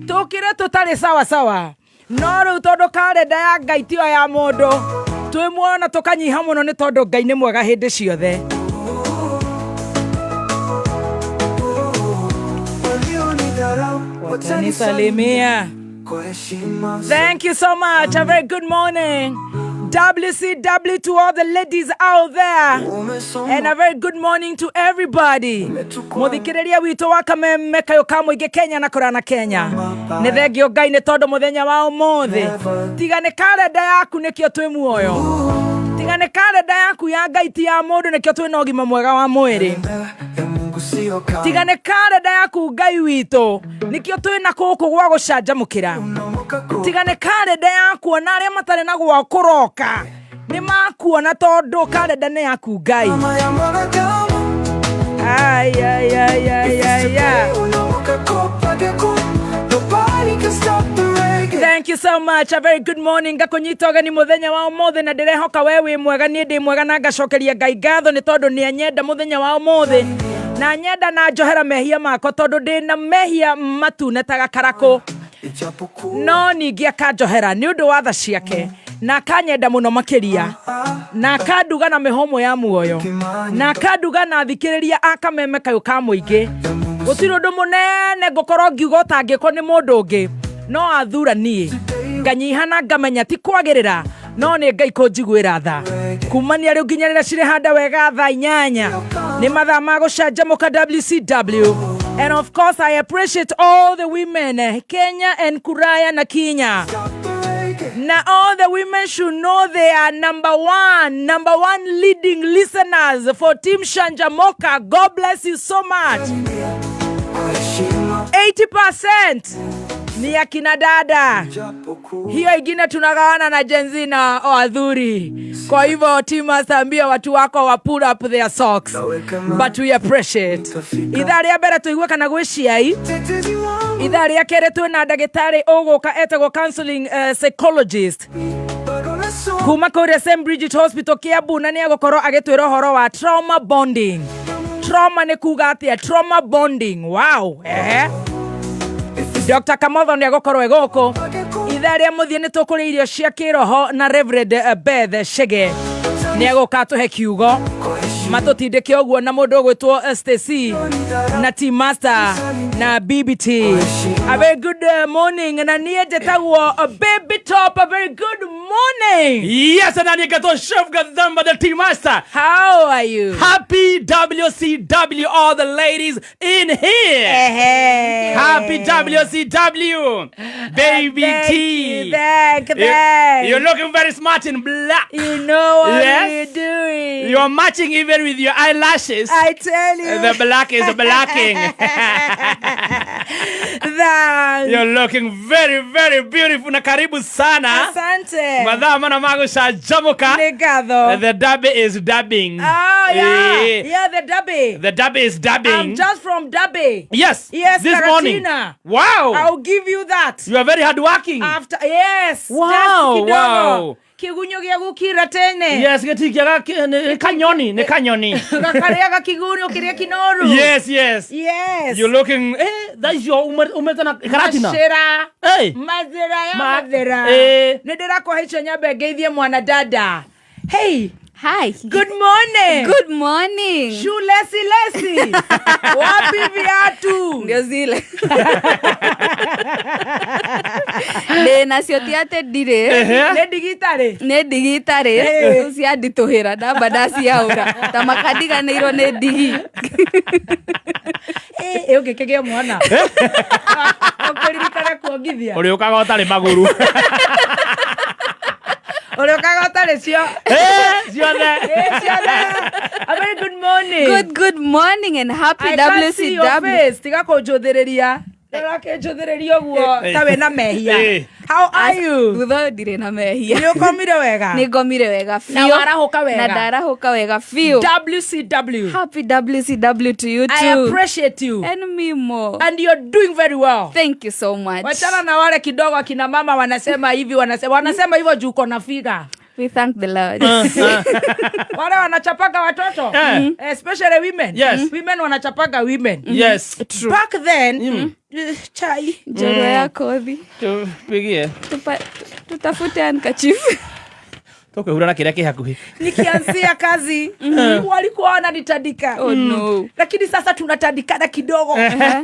tukire tutari sawa sawa no riu tondu kalenda ya Ngai tio ya mundu twimwona tukanyiha muno ni tondu Ngai ni mwega hindi ciothe. Watanisalimia. Thank you so much. A very good morning. WCW to all the ladies out there. And a very good morning to everybody. Muthikireria wito wa Kameme kayo kamwige Kenya na kurana Kenya. Ni thengio Ngai ni tondu muthenya wa umuthi. Tigane kalenda yaku nikio twi muoyo. Tigane kalenda yaku ya Ngai ti ya mundu nikio twi na ugima mwega wa mwiri. Tigane kalenda yaku Ngai wito nikio twi na kuku gwa gucanjamukira. Tigane kalenda yaku na aria matare na gwa kuroka ni makuona tondu kalenda ni yaku Ngai. Ay. Thank you so much. A very good morning. Gakunyitoga ni muthenya wa umuthi na ndirehoka wewe mwega ni ndi mwega na ngacokeria Ngai ngatho ni tondu ni anyenda muthenya wa umuthi na nyenda na njohera mehia makwa tondu ndi na mehia matunetaga karako no ningi akanjohera ni undu wa tha ciake na kanyenda muno makiria na kanduga na mihomo ya muoyo na kanduga na thikiriria akameme kayo ka muingi gutiro ndu munene ngukorwo ngiuga tangiko ni mundu ungi no athura nie nganyiha na ngamenya ti kwagirira no ni Ngai kunjiguira tha kumania riu nginyarira cire handa wega tha 8 ni mathaa ma gucanjamuka WCW. And of course I appreciate all the women Kenya and Kuraya na Kenya. Now all the women should know they are number one leading listeners for Team Shanjamoka. God bless you so much. 80% ni akina dada. Hiyo ingine tunagawana na jenzi na adhuri. Kwa hivyo team asambia watu wako wa pull up their socks. But we appreciate. Idhari ya bera tuigwe kana gwiciai. Idhari ya kere tu na dagitari ogoka etagwo counseling psychologist. Kuma kore St. Bridget Hospital Kiambu na ni agokoro agitwira horo wa trauma bonding. Trauma ni kuga atia trauma bonding. Wow. Dr. Kamotho ni agokoro egoko. Idhari ya muthie ni tukuri irio cia kiroho na Reverend Beth Shege. Ni agoka tuhe kiugo. Matutindike oguo na mundu gwitwo Stacy na Team Master na BBT. A very good morning na nie jetagwo Baby Top. A very good morning. Yes, and I got Chef Gadamba the Team Master. How are you? Happy WCW, all the ladies in here. Happy WCW, Baby T. Thank. You're looking very smart in black. You know what you're doing. You're matching even with your eyelashes. I tell you. The black is blacking. You're looking very, very beautiful. Na karibu sana. Asante. Madha mana mago sa jamuka. Negado. The dubby is dubbing. Oh, yeah. Yeah, the dubby. The dubby is dubbing. I'm just from Dubby. Yes. Yes, this Karatina. morning. Wow. I'll give you that. You are very hardworking. Yes. Wow. Wow. Kigunyo gya gukira tene. Yes, getikiaga kanyoni, ne kanyoni. Gakariaga kigunyo kiria kinoru. Yes. Yes. You're looking that is your umetana karatina. Mashera. Hey. Madera. Nedera kwa hicho nyabe geithie mwana dada. Hey. Hi. Good morning. Good morning. Lesi. Wapi viatu? Ndio zile. Na siotiate dire. Ne digitare. Usia ditohera da badasi aura. Tamakadiga neiro ne digi. Ugekege mwana. Okoririkana kuongithia. Uri ukaga utari maguru. A very good morning. Good morning and happy WCW. I can't see your face. Tiga kujodhereria. How are you? Gutho dire na mehia. Ni ukomire wega? Ni ngomire wega fio. Na warahuka wega? Na darahuka wega fio. WCW. Happy WCW to you too. I appreciate you. And me more. And you're doing very well. Thank you so much. Wachana na wale kidogo akina mama wanasema hivi wanasema hivyo juu uko na figa. We thank the Lord. Wale wanachapaga watoto, especially women. Yes. Women wanachapaga women. Yes. True. Back then, chai. Joro yako Odhi. Tupigie. Tutafute handkerchief. Tukahura na kile kihakuhi. Nikianzia kazi, walikuwa wananitandika. Oh no. Lakini sasa tunatandikana kidogo.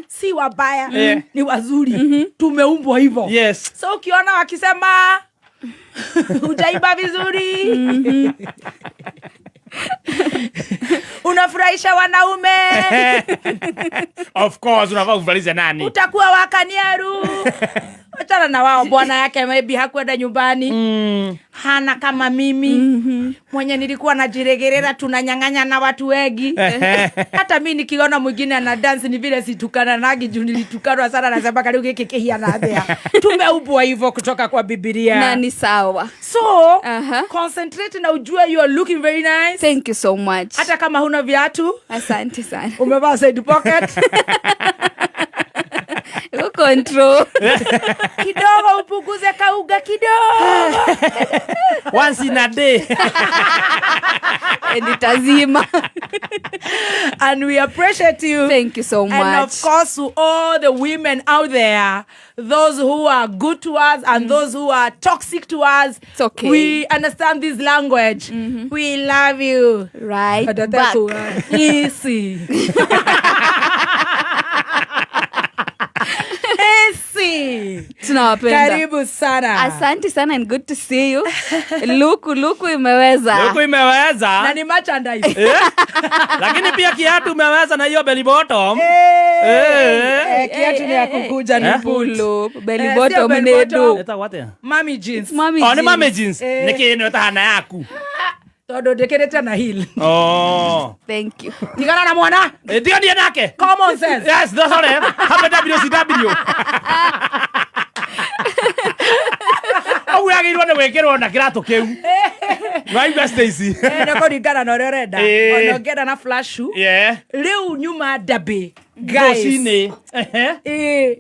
Si wabaya, ni wazuri. Tumeumbwa hivyo. Yes. So ukiona wakisema utaimba vizuri, unafurahisha wanaume, Of course unafaa kufurahisha nani? utakuwa wakaniaru. Achana na wao, bwana yake maybe hakwenda nyumbani. Hana kama mimi. Mwenye nilikuwa najiregerera tunanyang'anya na watu wengi. Hata mimi nikiona mwingine ana dance ni vile situkana nagi juu nilitukanwa sana na sababu karibu kekehia na adhia. Tumeumbwa hivyo kutoka kwa Biblia. Na ni sawa. So, concentrate na ujue you are looking very nice. Thank you so much. Hata kama huna viatu. Asante sana. Umevaa side pocket. Go control. Kidogo upunguze kauga kidogo. Once in a day. And itazima. And we appreciate you. Thank you so much. And of course, to all the women out there, those who are good to us and those who are toxic to us, it's okay. We understand this language. We love you. Right back. Easy. Tunawapenda. Karibu sana. Asante sana and good to see you. Luku imeweza. Luku imeweza. Na ni merchandise. Lakini pia kiatu umeweza na hiyo belly bottom. Kiatu ni ya kukuja ni pull up. Belly sio bottom belly nedo. bottom. Eta what? Mommy jeans. Mommy Ni mama jeans. Niki hana yaku. Todo dekerete na heel. Oh. Thank you. Tigana na mwana. Ndio ndiye nake. Common sense. Yes, that's all. Have a WCW. Au yagirwo na wekero na kirato keu. Right, Stacy. Nako ringana na orerenda. Onongera na flash shoe. Yeah. Riu nyuma dabe. Guys. Gocine.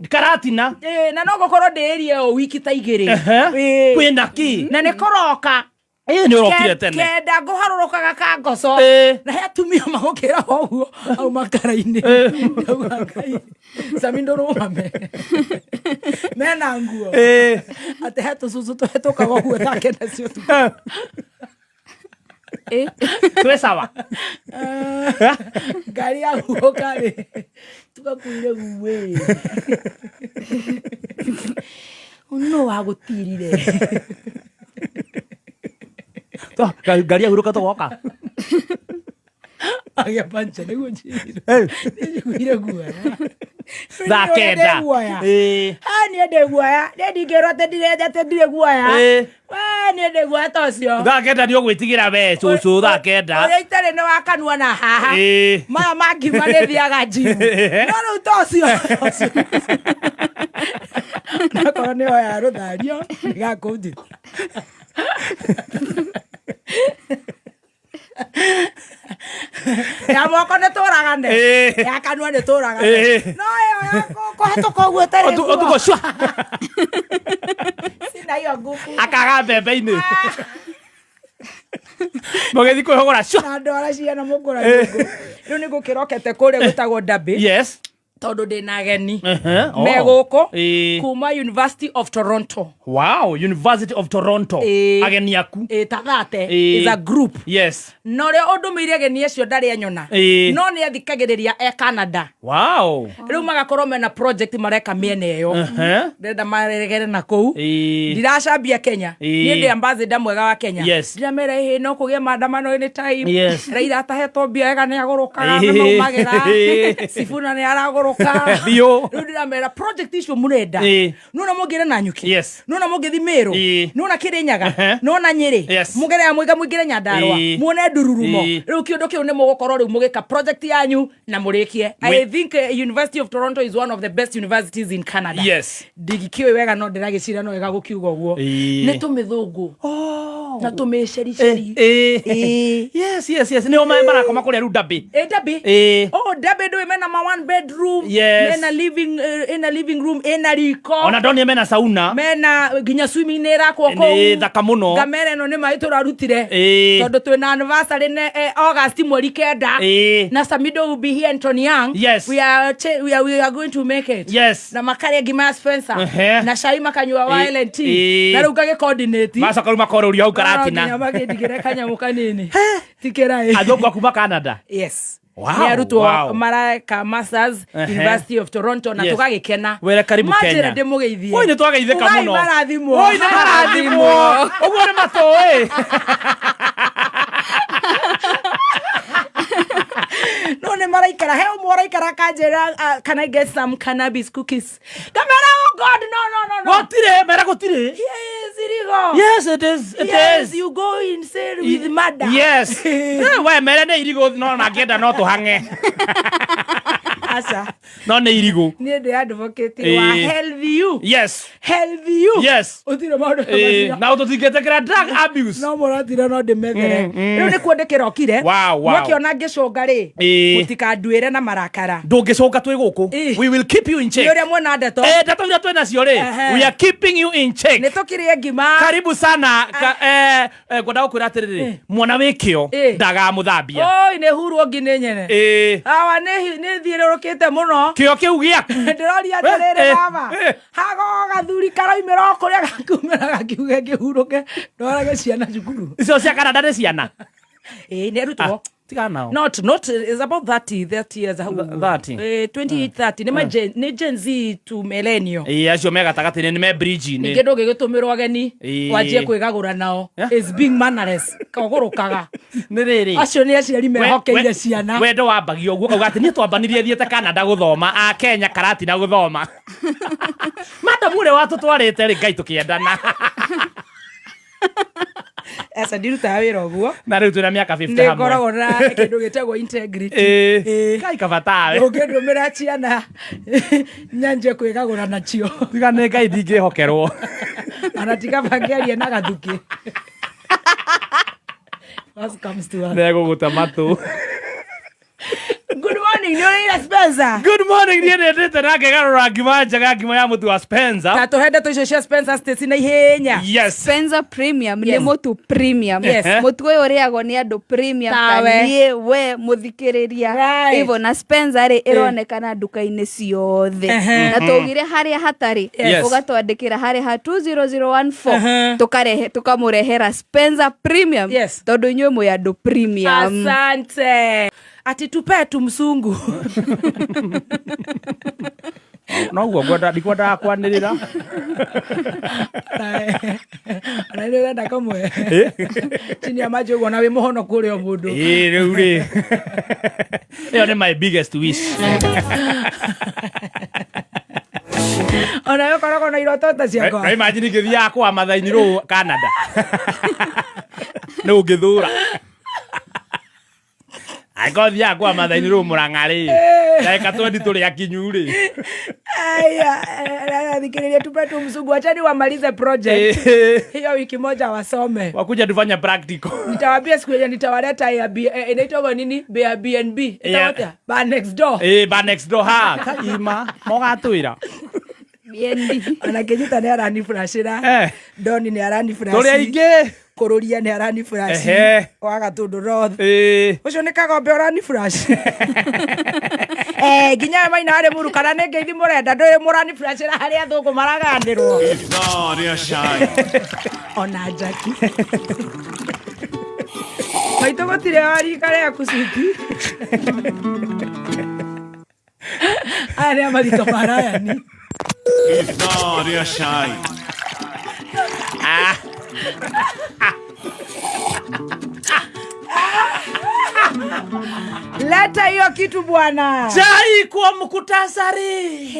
Karatina. Na no gokorwo nderie o wiki ta igiri. Kwina ki. Na ne koroka. Ni urokire tene. Kenda nguharũrũkaga ka ngoco. Na he atumia magũkĩra ũguo au makara-inĩ. Sami ndũrũgame. Mena nguo. Atĩ he tũcucu tũhetũkaga ũguo thake nacio tu. Twĩ sawa. Ngari ya guoka rĩ. Tugakuire guwe. Uno wa gũtirire. Gari ya huruka toka. Agia pancha nĩguo njirire. Nĩnjiguire guoya. Thakenda. Niĩ ndĩ guoya. Ndingĩrwo atĩ ndĩrendete ndirĩ guoya. Niĩ ndĩ guoya ta ũcio. Thakenda nĩ ũgwĩtigĩra we cũcũ thakenda. Ũrĩa itarĩ nĩ wakanua na haha. Maya mangiuma nĩ thiaga njimu. No rĩu ta ũcio. Nakorwo nĩ oya rũthario nĩgakũnjĩ. Ya moko nĩ tũragane. Ya kanua nĩ tũragane. No ĩyo kũhetũka ũguo ĩtarĩ nguo. Ũtukũ cua. Sina hiyo nguvu. Akaga mbembe-inĩ. Mũgĩthiĩ kwĩhũgũra cua. Na ndwara ciana mũkũra nyũngũ. Rĩu nĩ ngũkĩrokete kũrĩa gwĩtagwo Ndabi. Yes. Tondũ ndĩna ageni me gũkũ kuma University of Toronto. Wow, University of Toronto. Ageni aku. Tathate is a group. Yes. No rĩo ũndũmĩire ageni acio ndarĩ anyona. No nĩ athikagĩrĩria Canada. Wow. Rĩu magakorwo mena project mareka mĩena ĩyo. Ndĩrenda maregere na kũu. Ndiracambia Kenya. Niĩ ndĩ ambassador mwega wa Kenya. Ndiramera no kũgĩe maandamano any time. Raila atahetwo mbia wega nĩ agũrũkaga na maumagĩra. Sifuna nĩ aragũrũka. Rĩu ndiramera project icio mũrenda. Nuna mũngĩre na Nyuki. Nuna mũngĩthi Meru. Nuna Kĩrĩnyaga. Nuna Nyĩrĩ. Mũngere ya Mũiga mũingĩre Nyandarua. Muone Ndururumo. Rĩu kĩũndũ kĩu nĩ mũgũkorwo rĩu mũgĩka project yanyu na mũrĩkie. I think University of Toronto is one of the best universities in Canada. Ndigikĩũĩ wega no ndĩragĩcira no wega gũkiuga ũguo. Nĩ tũmĩthũngũ. Na tumeceri. Yes. Ni oma mara koma kule rudabi. Dabi. Oh, dabi do mena ma 1 bedroom. Yes. Mena living room ena riko. Ona doni mena sauna. Mena ginya swimming nera kwa ko. Ni thaka muno. Kamera no ni maitu rarutire. Tondu twina anniversary ne August mweri kenda. Na Samido will be here in Tony Young. Yes. We are going to make it. Yes. Na makare gima Spencer. Na Shaima kanywa wa LNT. Na rugage coordinate. Masa kaluma koruria au karatina. Nyama gedigere kanyamu kanini. Tikerai. Athongu akuma Canada. Yes. Wow. Ni arutwo maraka Masters University of Toronto na tugagikena. Wera karibu Kenya. Majira ndimugeithie. Oi ni twageitheka muno. Oi marathimo. Oguo ni matoi. No ne maraikara he maraikara kanjera can I get some cannabis cookies? Kamera, oh God, no. Gotire mera gotire. Yes, irigo. Yes, it is. Yes, you go insane with murder. Yes. We mere ne irigo no na ngenda no tuhange. Asa. No ne irigo. Ni the advocate wa healthy you. Yes. Healthy you. Yes. Utire maundu kamazira. Na ututingetekera drug abuse. No muratira no de megere. Riu ni kwendekera okire. Wow. Wakiona ngicunga ri. Mutikanduire na marakara. Ndungicoka twi guku. We will keep you in check. Yore mwana ndeto. Ndeto ira twina cio ri. We are keeping you in check. Nitukirie ngima. Karibu sana. Ngwenda gukwira atiriri. Mwana wikio ndaga muthambia. Oi ne huru ngine nyene. Awa ne thiirurukite muno. Kio kiu giaku. Ndiroria atiriri baba. Hago gathuri karoimira kuria gakumira gakiuge kihuruke. Ndorage ciana cukuru. Icio cia Canada ni ciana. Ne rutwo. Not it's about 30 years. 28-30 ni Gen Z to millennial. Acio me gatagati ni me bridge ni. Ngindo gigitumirwo ageni wanjie kwigagura nao is being mannerless kagurukaga ni riri acio ni aciari mehokeire ciana wendo wambagio guo kauga ati ni twambanirie thiete Canada guthoma a Kenya karati na guthoma mata mure watu twarite ri ngai tukiendana. Asa ndiruta wira guo na riu tuna miaka 50 hamwe ngoragwo na kindu gitagwo integrity kai kabatawe ukindu mira ciana nyanje kwigagura nacio tiga ne ngai ndingihokerwo anatiga bangeria na gathuki what comes to us nego gutamatu. Good morning, Nyoira Spencer. Good morning, ni ndete na ngegarura ngima njega ngima ya mutu wa Spencer. Tato henda to cia Spencer States na ihenya. Yes. Spencer Premium ni mutu premium. Yes. Mutu uyu uriagwo ni andu premium kanie we muthikiriria. Ivo na Spencer ri ironekana duka-ini ciothe. Na tugire haria hatari ugatwandikira haria ha 20014 tukarehe tukamurehera Spencer Premium. Tondu inywe mwe andu premium. Asante. Ati tupe tumsungu. No ugo ndikwenda kwanirira. Ana nda kamwe. Chini ya maji ugo na wi muhono kuri o mundu. Riu ri. Iyo ni my biggest wish. Ona yo koragwo na iroto ta ciakwa. Na imagine ngithia kwa mathaini ru Canada. No ngithura. Agothia kwa mathaini ru Murang'ari. Daika 20 tuli akinyuri. Aya, thikiriria tupe tumsungu achani wamalize project. Hiyo wiki moja wasome. Wakuja tufanya practical. Nitawaambia siku yenye nitawaleta inaitwa nini? Airbnb. Itawatia ba next door. Ba next door ha. Kaima mogatwira. BNB. Anakejita ni arani flashira. Doni ni arani flash. Tuli ainge. Kururia ni arani flash. Waga tundu roth. Ucio ni kagombe arani flash. Ginya maina ari muru kana ne ngeithi murenda nduri murani flash ra hari athungu maragandirwo. No, ria shy. Ona jaki. Maito gotire ari kare akusuti. Ari amarito maraya ni. No, ria shy. Leta hiyo kitu bwana. Chai kwa mkutasari.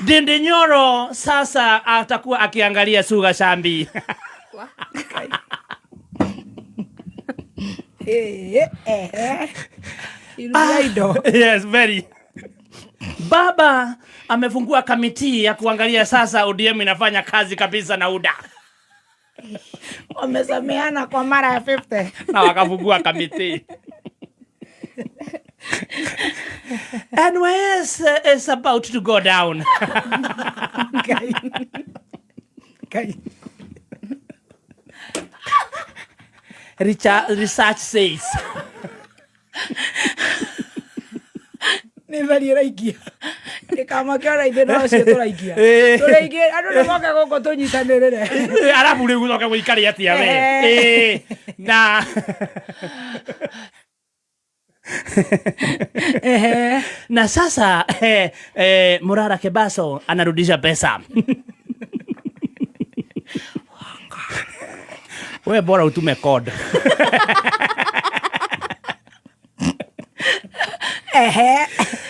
Dinde Nyoro sasa atakuwa akiangalia Sugar Shambi. Yes, very. Baba amefungua kamiti ya kuangalia sasa ODM inafanya kazi kabisa na UDA. Wamesameana kwa mara ya 50 na wakafungua kamiti. NYS is about to go down. Research says. Nivali raikia. Kama kera ide no cio turaikia. Turaikia andu ni moka goko tunyitanirire. Arabu riu gucoka guikari atia we. Na na sasa Murara Kebaso anarudisha pesa. Wewe bora utume code.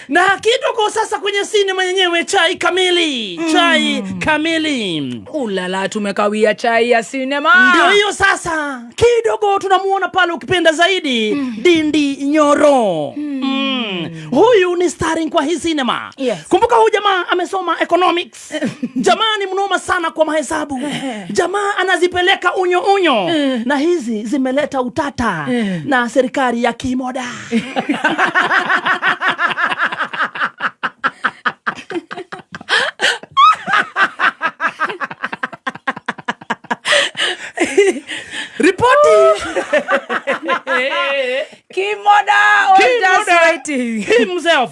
Na kidogo sasa kwenye sinema yenyewe chai kamili. Chai kamili. Ulala tumekawia chai ya sinema. Ndio hiyo sasa. Kidogo tunamuona pale ukipenda zaidi Ndindi Nyoro. Huyu ni starring kwa hii sinema. Yes. Kumbuka huyu jamaa amesoma economics. Jamaa ni mnoma sana kwa mahesabu. Jamaa anazipeleka unyo. Na hizi zimeleta utata na serikali ya Kimoda. Ripoti Kimoda just waiting himself.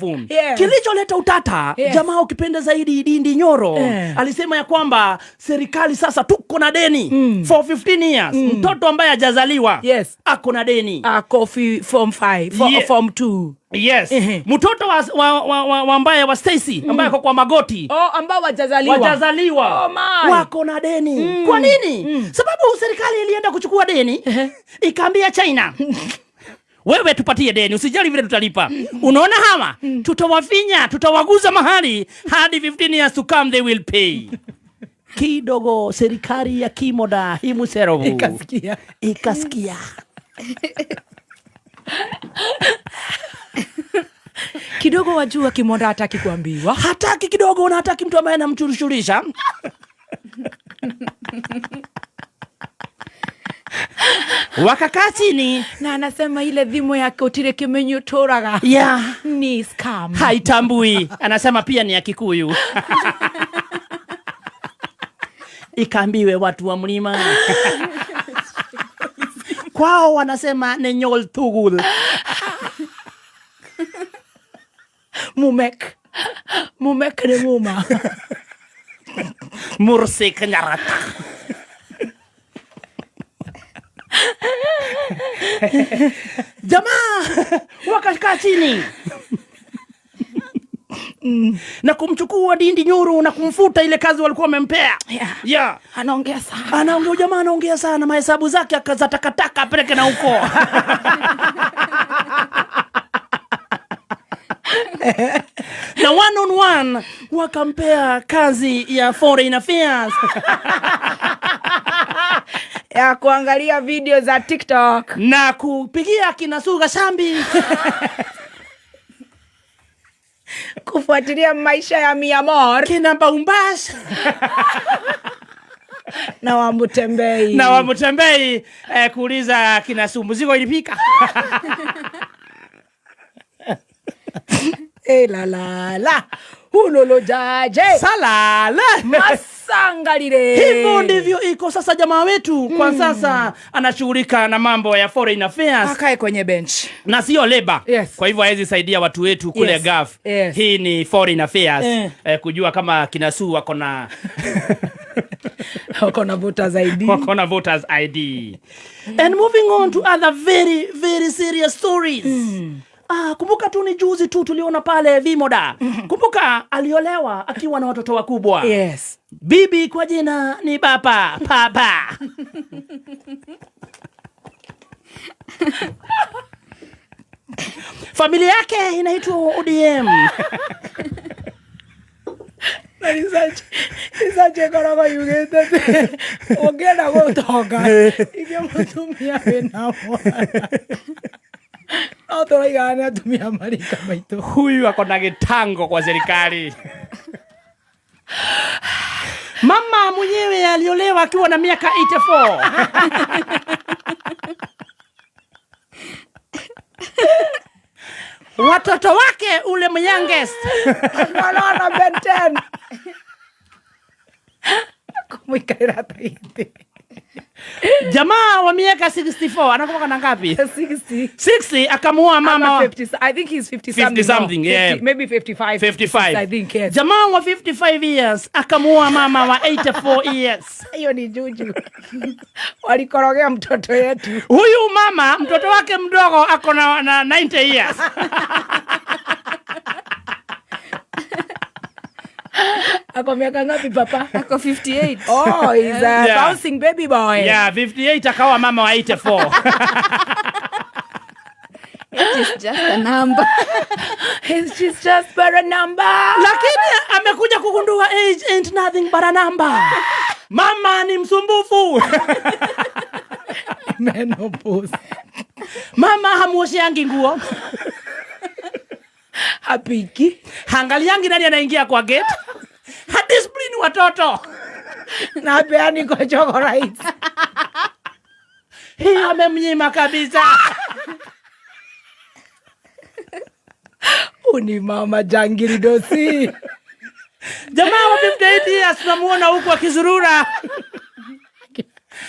Kilicholeta utata, jamaa ukipenda zaidi Ndindi Nyoro alisema ya kwamba serikali sasa tuko na deni for 15 years. Mtoto ambaye hajazaliwa ako na deni. Ako form 5 form 2. Yes. Mtoto wa ambaye wa Stacy ambaye ako kwa magoti. Ambao wajazaliwa. Wako na deni. Kwa nini? Sababu serikali ilienda kuchukua deni ikaambia China, wewe tupatie deni, usijali vile tutalipa. Unaona hawa? Tutawafinya, tutawaguza mahali hadi 15 years to come they will pay. Kidogo serikali ya Kimoda himuserovu ikasikia. Kidogo wajua Kimoda hataki kuambiwa. Hataki kidogo na hataki mtu ambaye anamchurushurisha. Wakakaa chini na anasema ile dhimo yake utire kimenyo toraga. Ni scam. Haitambui. Anasema pia ni ya Kikuyu. Ikaambiwe watu wa mlima. Kwao wanasema nenyol tugul. Mumek ni muma. Mursik nyarata. Jamaa wakakaa chini na kumchukua Ndindi Nyoro na kumfuta ile kazi walikuwa wamempea. Anaongea sana. Jamaa anaongea sana, mahesabu zake akazatakataka apeleke na huko. Na one on one wakampea kazi ya foreign affairs. Ya kuangalia video za TikTok na kupigia kina Suga Shambi. Kufuatilia maisha ya Miamor kina Baumbash na Wamutembei kuuliza kina Sumbuzigo ilipika. La hulolo jaje salala masangalire. Hivyo ndivyo iko sasa jamaa wetu. Kwa sasa anashughulika na mambo ya foreign affairs. Akae kwenye bench na sio labor. Kwa hivyo hawezi saidia watu wetu kule gaf. Hii ni foreign affairs. Kujua kama kinasu wako na wako na voters ID. And moving on to other very very serious stories. Kumbuka tu ni juzi tu tuliona pale Vimoda. Kumbuka aliolewa akiwa na watoto wakubwa. Bibi kwa jina ni Papa. Familia yake inaitwa ODM. Isache korogo yugete. Ogenda gotoka. Ige mutumia wena mwana. Huyu ako na gitango kwa serikali. Mama mwenyewe aliolewa akiwa na miaka 84. Watoto wake ule youngest wanaona Ben 10 kumwikaira taiti. Jamaa wa miaka 64 anakuwa na ngapi? 60 akamuoa mama 50, I think he's 50 something, yeah. Maybe 55 I think, yes. Jamaa wa 55 years akamuoa mama wa 84 years. Hiyo ni juju. Walikorogea mtoto yetu. Huyu mama mtoto wake mdogo ako na 90 years. Ako miaka ngapi papa? Ako 58. Oh, he's a bouncing baby boy. Yeah, 58 akawa mama wa 84. It's just a number. It's just but a number. Lakini amekuja kugundua age ain't nothing but a number. Mama ni msumbufu. Menopause. Mama hamuosheangi nguo. Hapiki. Hangaliangi nani anaingia kwa gate. Hadiscipline watoto. Na peani kwa chocolate. Hii amemnyima kabisa. Uni mama jangili dosi. Jamaa wa 58 years tunamuona huku akizurura.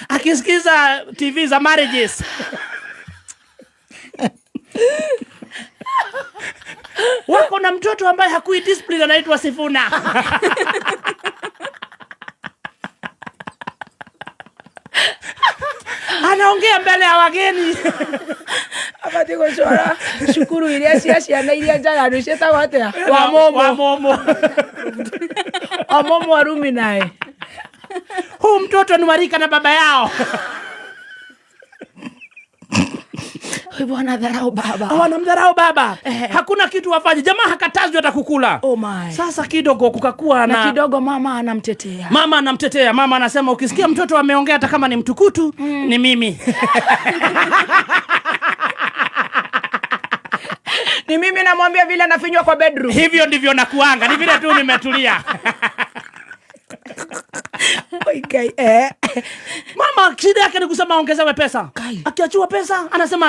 Akisikiza TV za marriages. Wako na mtoto ambaye hakui discipline anaitwa Sifuna. Anaongea mbele ya wageni. Abati kuchora shukuru ile ciana iria njaganu cietagwo atia wa momo Omomo arumi naye. Huu mtoto ni warika na baba yao. Wanadharau baba. Wanamdharau baba. Hakuna kitu wafanye. Jamaa hakatazwi hata kukula. Oh my. Sasa kidogo kukakuwa na kidogo mama anamtetea. Mama anasema ukisikia mtoto ameongea hata kama ni mtukutu, ni mimi. Ni mimi namwambia vile anafinywa kwa bedroom. Hivyo ndivyo nakuanga. Ni vile tu nimetulia. Okay, Mama shida yake ni kusema ongezewe pesa. Akiachua pesa anasema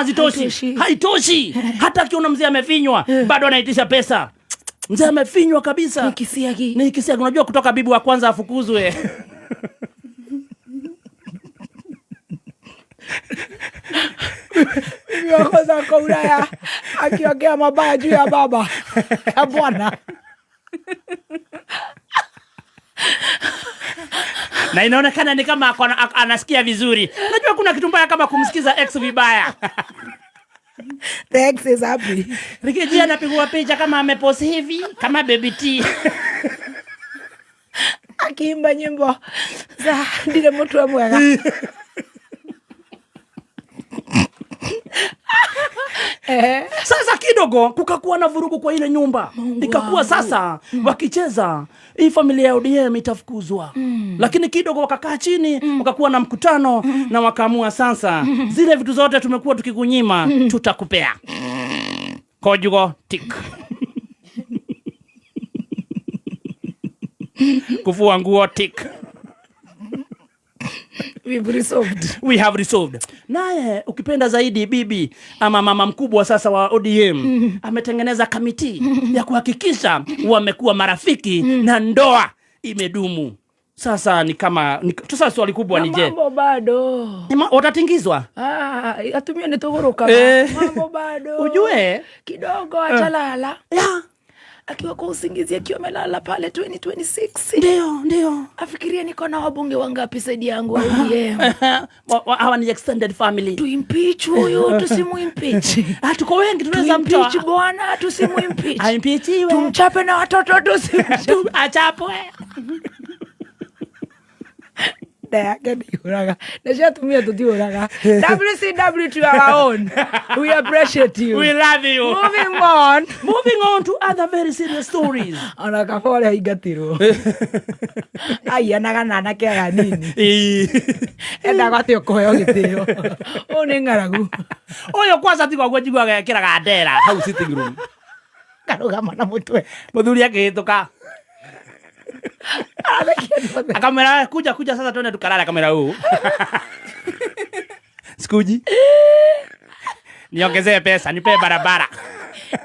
haitoshi. Hata akiona mzee amefinywa bado anaitisha pesa. Mzee amefinywa kabisa. Ni kisiagi. Unajua kutoka bibi wa kwanza afukuzwe. Yokoza kwa Ulaya akiongea mabaya juu ya baba ya bwana. Na inaonekana ni kama anasikia vizuri. Unajua kuna kitu mbaya kama kumsikiza ex vibaya. The ex is happy. Rikijia anapigwa picha kama amepost hivi kama baby T. Akiimba nyimbo za ndile mtu wa mwega. Sasa kidogo kukakuwa na vurugu kwa ile nyumba. Ikakuwa sasa wakicheza hii familia ya ODM itafukuzwa. Lakini kidogo wakakaa chini, wakakuwa na mkutano na wakaamua sasa zile vitu zote tumekuwa tukikunyima tutakupea. Kojugo tik. Kufua nguo tik. We have resolved. Naye ukipenda zaidi bibi ama mama mkubwa sasa wa ODM ametengeneza kamiti ya kuhakikisha wamekuwa marafiki na ndoa imedumu. Sasa ni kama sasa swali kubwa ni je, mambo bado watatingizwa? Atumie nitogoroka. Mambo bado. Ujue kidogo atalala. Akiwa kwa usingizi akiwa amelala pale 2026. Ndio. Afikiria niko na wabunge wangapi saidi yangu ODM. Hawa ni extended family. Tuimpeach huyo, tusimuimpeach. Tuko wengi tunaweza mtoa. Tuimpeach bwana, tusimuimpeach. Haimpeachiwe. Tumchape na watoto tusimchape. Achapwe. Nashatumia tutiuraga. WCW to our own. We appreciate you. We love you. Moving on to other very serious stories. Anakafole higatiro. Anaga nana kega nini. Enda gwatio koyo gitio. One ngaragu. Oyo kwanza ti kwa jigwa kiraga ndera hau sitting room. Karuga mana mutwe. Muthuri akihituka. Akamera kuja sasa tuende tukalala kamera huu. Sikuji. Niongezee pesa, nipe barabara.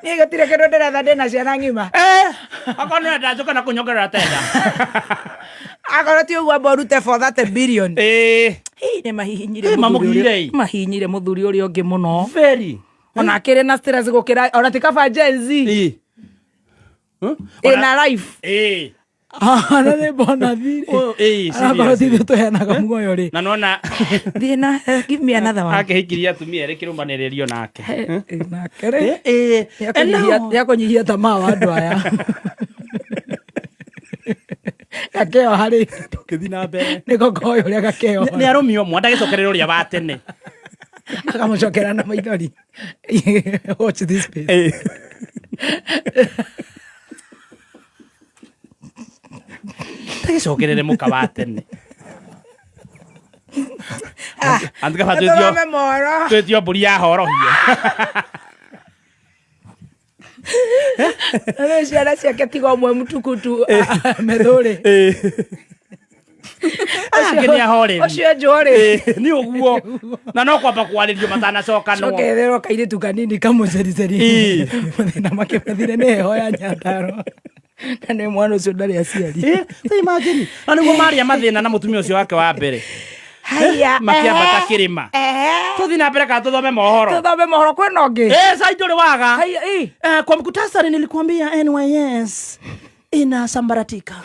Nigotire kero ndera ndena ciana ngima. Akona ndajoka na kunyongera tena. Akona ti ugwa borute for that billion. Ni mahihinyire mahihinyire muthuri uri ungi muno. Very. Ona akire na stress gukira ona tikaba Gen Z. Ina life. Na ne bona thiri. Akona ti to hena kamuoyo ri. Na nona thina give me another one. Akehikiria tumia ere kirumbanererio nake. Nake ri. Yakonyihia tamaa wa andu aya. Gakeo hari tukithi na mbere niko koyo ria gakeo ni arumio mwa ndagicokerera uria wa tene akamucokera na maithori. Watch this space. Ndagicokerere muka wa tene andika twetio mburi ya horohio. Ciana ciake tiga mwe mutukutu methuri ucio njori ni uguo na no kwamba kwaririo matanacoka no cokererwo kairitu kanini kamucericeri na makĩmathire nĩ heho ya Nyandarua na nĩ mwana ũcio ndarĩ aciari. Imagine aniguo maria mathĩna na mũtumia ũcio wake wa mbere makiambata kĩrĩma. Tuthi na mbere kana tuthome mohoro kwĩna ũngĩ sasa ndũrĩ waga. Kwa mkutasari nilikuambia NYS inasambaratika.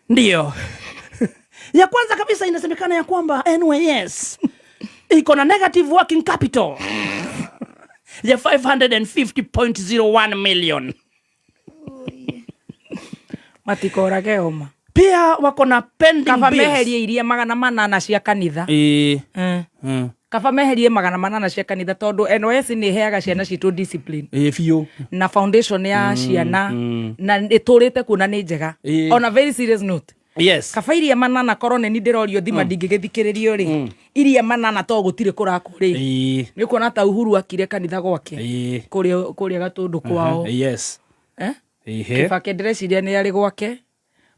Ndio. Ya kwanza kabisa inasemekana ya kwamba NYS iko na negative working capital ya 550.01 million. Matikora keoma. Pia wako na pending bills. Kaba meherie iria 800 cia kanitha. Kaba meherie 800 cia kanitha tondu NYS ni heaga ciana citu discipline. Fio. Na foundation ya ciana na iturite kuna ni njega. On a very serious note. Yes. Kaba iria 800 korone ni ndirorio thima ndingigithikiririo ri. Iria 800 to gutire kurakuri. Ni kuona ta Uhuru akire kanitha gwake. Kuria gatundu kwao. Yes. Kibaki ndĩreciria nĩ arĩ gwake.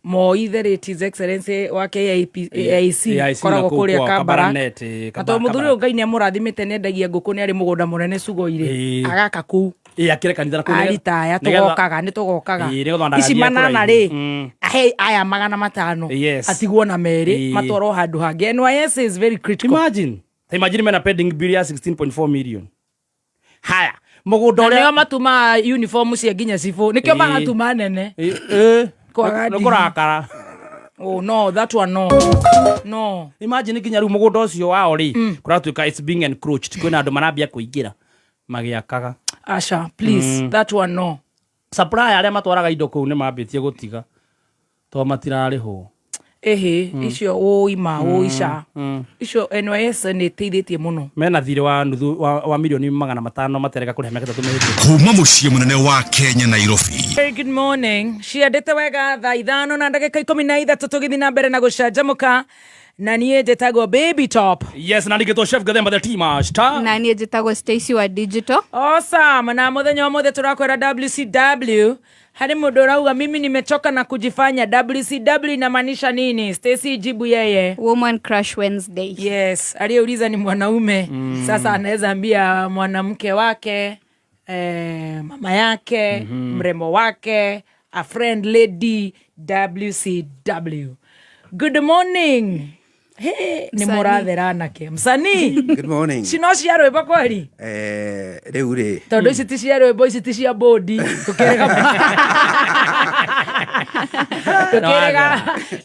Moi His Excellency wake AIC koragwo kũrĩa Kambara. Katũ mũthuri ũyũ Ngai nĩ amũrathimĩte nĩ endagia ngũkũ nĩ arĩ mũgũnda mũnene Sugo-irĩ. Agaka kũu. Akĩre kanitha na kũrĩa. Aritaya tũgokaga. Ici 800 rĩ. Aya 500. Atigwo na merĩ matwarwo handũ hangĩ. NYS is very critical. Imagine mena pending bill ya 16.4 million. Haya. Mũgũnda ũrĩa nĩo matuma uniform cia nginya cibũ nĩkĩo magatuma nene nĩkũrakara. Oh no, that one no. Imagine nginya rĩu mũgũnda ũcio wao rĩ kũratuĩka it's being encroached. Kwĩna andũ marambia kũingĩra magĩakaga. Asha, please, that one no. Supply arĩa matwaraga indo kũu nĩ mambĩtie gũtiga to matirarĩhwo. Icio oima oisha. Icio NYS nĩ teithĩtie mũno. Mena thirĩ wa nuthu wa milioni 500 matereka kũrĩha mĩaka 3 kuma mũciĩ mũnene wa Kenya Nairobi. Very good morning. Ciandĩte wega thaa 5 na ndagĩka 13 tũgĩthiĩ na mbere na gũcanjamũka. Na niĩ njĩtagwo Baby Top. Yes, na ndigĩtwo Chef Gathemba the team star. Na niĩ njĩtagwo Stacy wa Digital. Awesome. Na mũthenya wa mothe tũrakwĩra WCW. Hadi mũndũ rauga mimi nimechoka na kujifanya. WCW inamaanisha nini? Stacy jibu yeye. Woman Crush Wednesday. Yes, aliyeuliza ni mwanaume. Sasa anaweza ambia mwanamke wake, mama yake, mrembo wake, a friend lady. WCW. Good morning. Ni mũrathera anake. Msanii. Good morning. Cino cia rwĩmbo kweri? Rĩu rĩ. Tondũ ici ti cia rwĩmbo, ici ti cia bodi.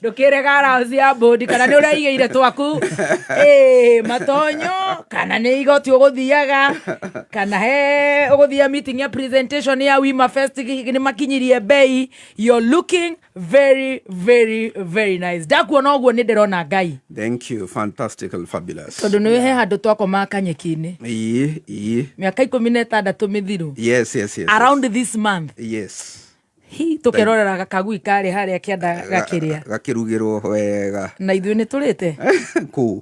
Ndũkĩrega rauzi ya bodi kana nĩ ũraigĩire twaku. Matonyo kana nĩ igoti ũgũthiaga kana ũgũthia meeting ya presentation ya Wima Fest nĩ makinyirie bei. You're looking very very very nice. Ndakuona ũguo nĩ ndĩrona Ngai. Thank you. Fantastic and fabulous. Tondũ nĩ he handũ twakoma kanyeki-inĩ. Mĩaka 16 mĩthiru. Yes. Around this month. Yes. Tukĩrorera gakagui karĩ harĩa kĩanda gakĩrĩa. Gakĩrugĩrwo wega. Na ithuĩ nĩ tũrĩte. Kũu.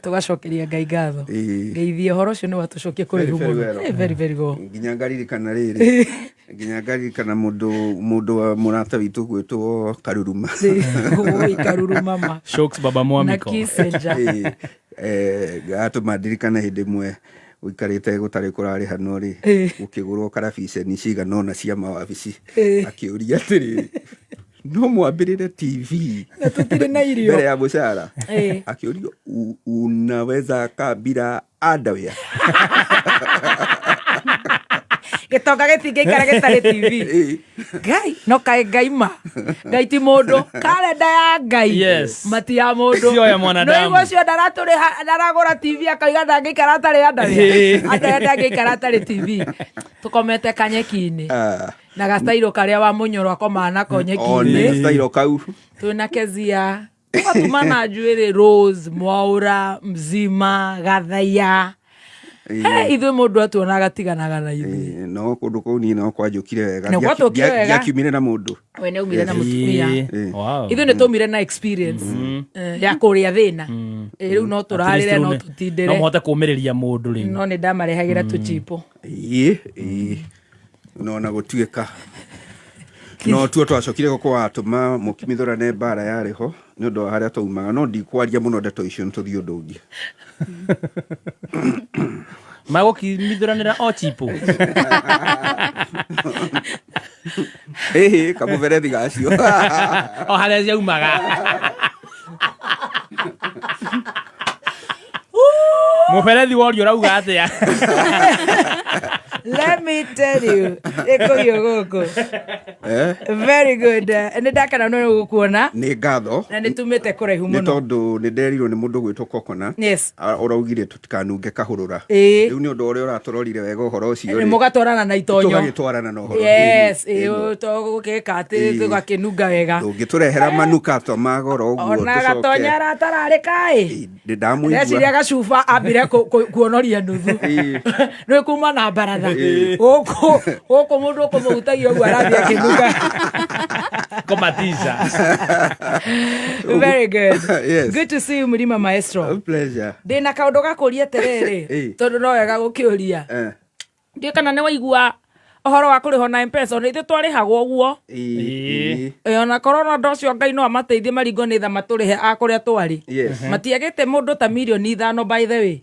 tugacokeria Ngai ngatho ngeithie horo cio ni watucokie kuri rumo very go nginya ngaririkana riri nginya ngaririkana mundu murata witu gwitwo Karuruma Karuruma ma Shokes baba Mwamiko na Kisenja gato madirikana hindi mwe uikarite gutari kurari hano ri ukigurwo karabiceni ciganona cia mawabici akiuria atiri no mwambirire TV na tutire na irio mbere ya bushara akiuria unaweza kabira underwear gitoka gitingeikara gitari TV Ngai no kae Ngai ma Ngai ti mundu kalenda ya Ngai mati ya mundu sio ya mwanadamu no icio ndaragura TV akaiga ndangeikara atari underwear ndangeikara atari TV tukomete kanyeki-ini na gastairo karia wa munyoro akoma nako nyeki-ini gastairo kau tuna Kezia tugatumana njuĩrĩ Rose Mwaura Mzima Gathaya ithuĩ mũndũ atuonaga tiganaga na ithuĩ no kũndũ kũu niĩ no kwanjũkire wega ndiakiumire na mũndũ we nĩ umire na mũtumia ithuĩ nĩ tũmire na experience ya kũrĩa thĩna rĩu no tũrarĩre no tũtindĩre no mũhote kũũmĩrĩria mũndũ rĩu no nĩ ndamarehagĩra tũchipo no na gũtuĩka no tuo twacokire gũkũ watũma mũkimithũrane mbara yarĩ ho nĩ ũndũ wa harĩa taumaga no ndikwaria mũno ndeto icio nĩtũthiĩ ũndũ ũngĩ magũkimithũranĩra o chipo kamũberethi gacio o harĩa ciaumaga mũberethi worio rauga atĩa let me tell you ikoyo goko very good nĩ ndakana no gũkuona nĩ ngatho na nĩ tumĩte kũraihu mũno nĩ tondũ nĩ nderirwo nĩ mũndũ gwĩtwo Kokona ũraugire tũtikanunge kahũrũra rĩu nĩ ũndũ ũrĩa ũratũrorire wega ũhoro ũcio nĩ mũgatwarana na itonyo tũgagĩtwarana na ũhoro tũgũgĩka atĩ tũgakĩnunga wega ndũngĩtũrehera manukato ma goro ũguo ona gatonya aratararĩka ndamũigua reciria gacuba ambire kuonoria nuthu nĩ kuma na baratha gũkũ mũndũ ũkũmũhutagia ũguo arathiĩ akĩnunga komatiza very good good to see you Mlima Maestro pleasure ndĩna kaũndũ gakũria terere tondũ no wega gũkĩũria ndiĩ kana nĩ waigua ohoro wa kũrĩho na M-Pesa nĩ ithuĩ twarĩhagwo ũguo ona korona ndocio Ngai no amateithie maringo nĩ tha matũrĩhe akũrĩa twarĩ matiagĩte mũndũ ta milioni 5 by the way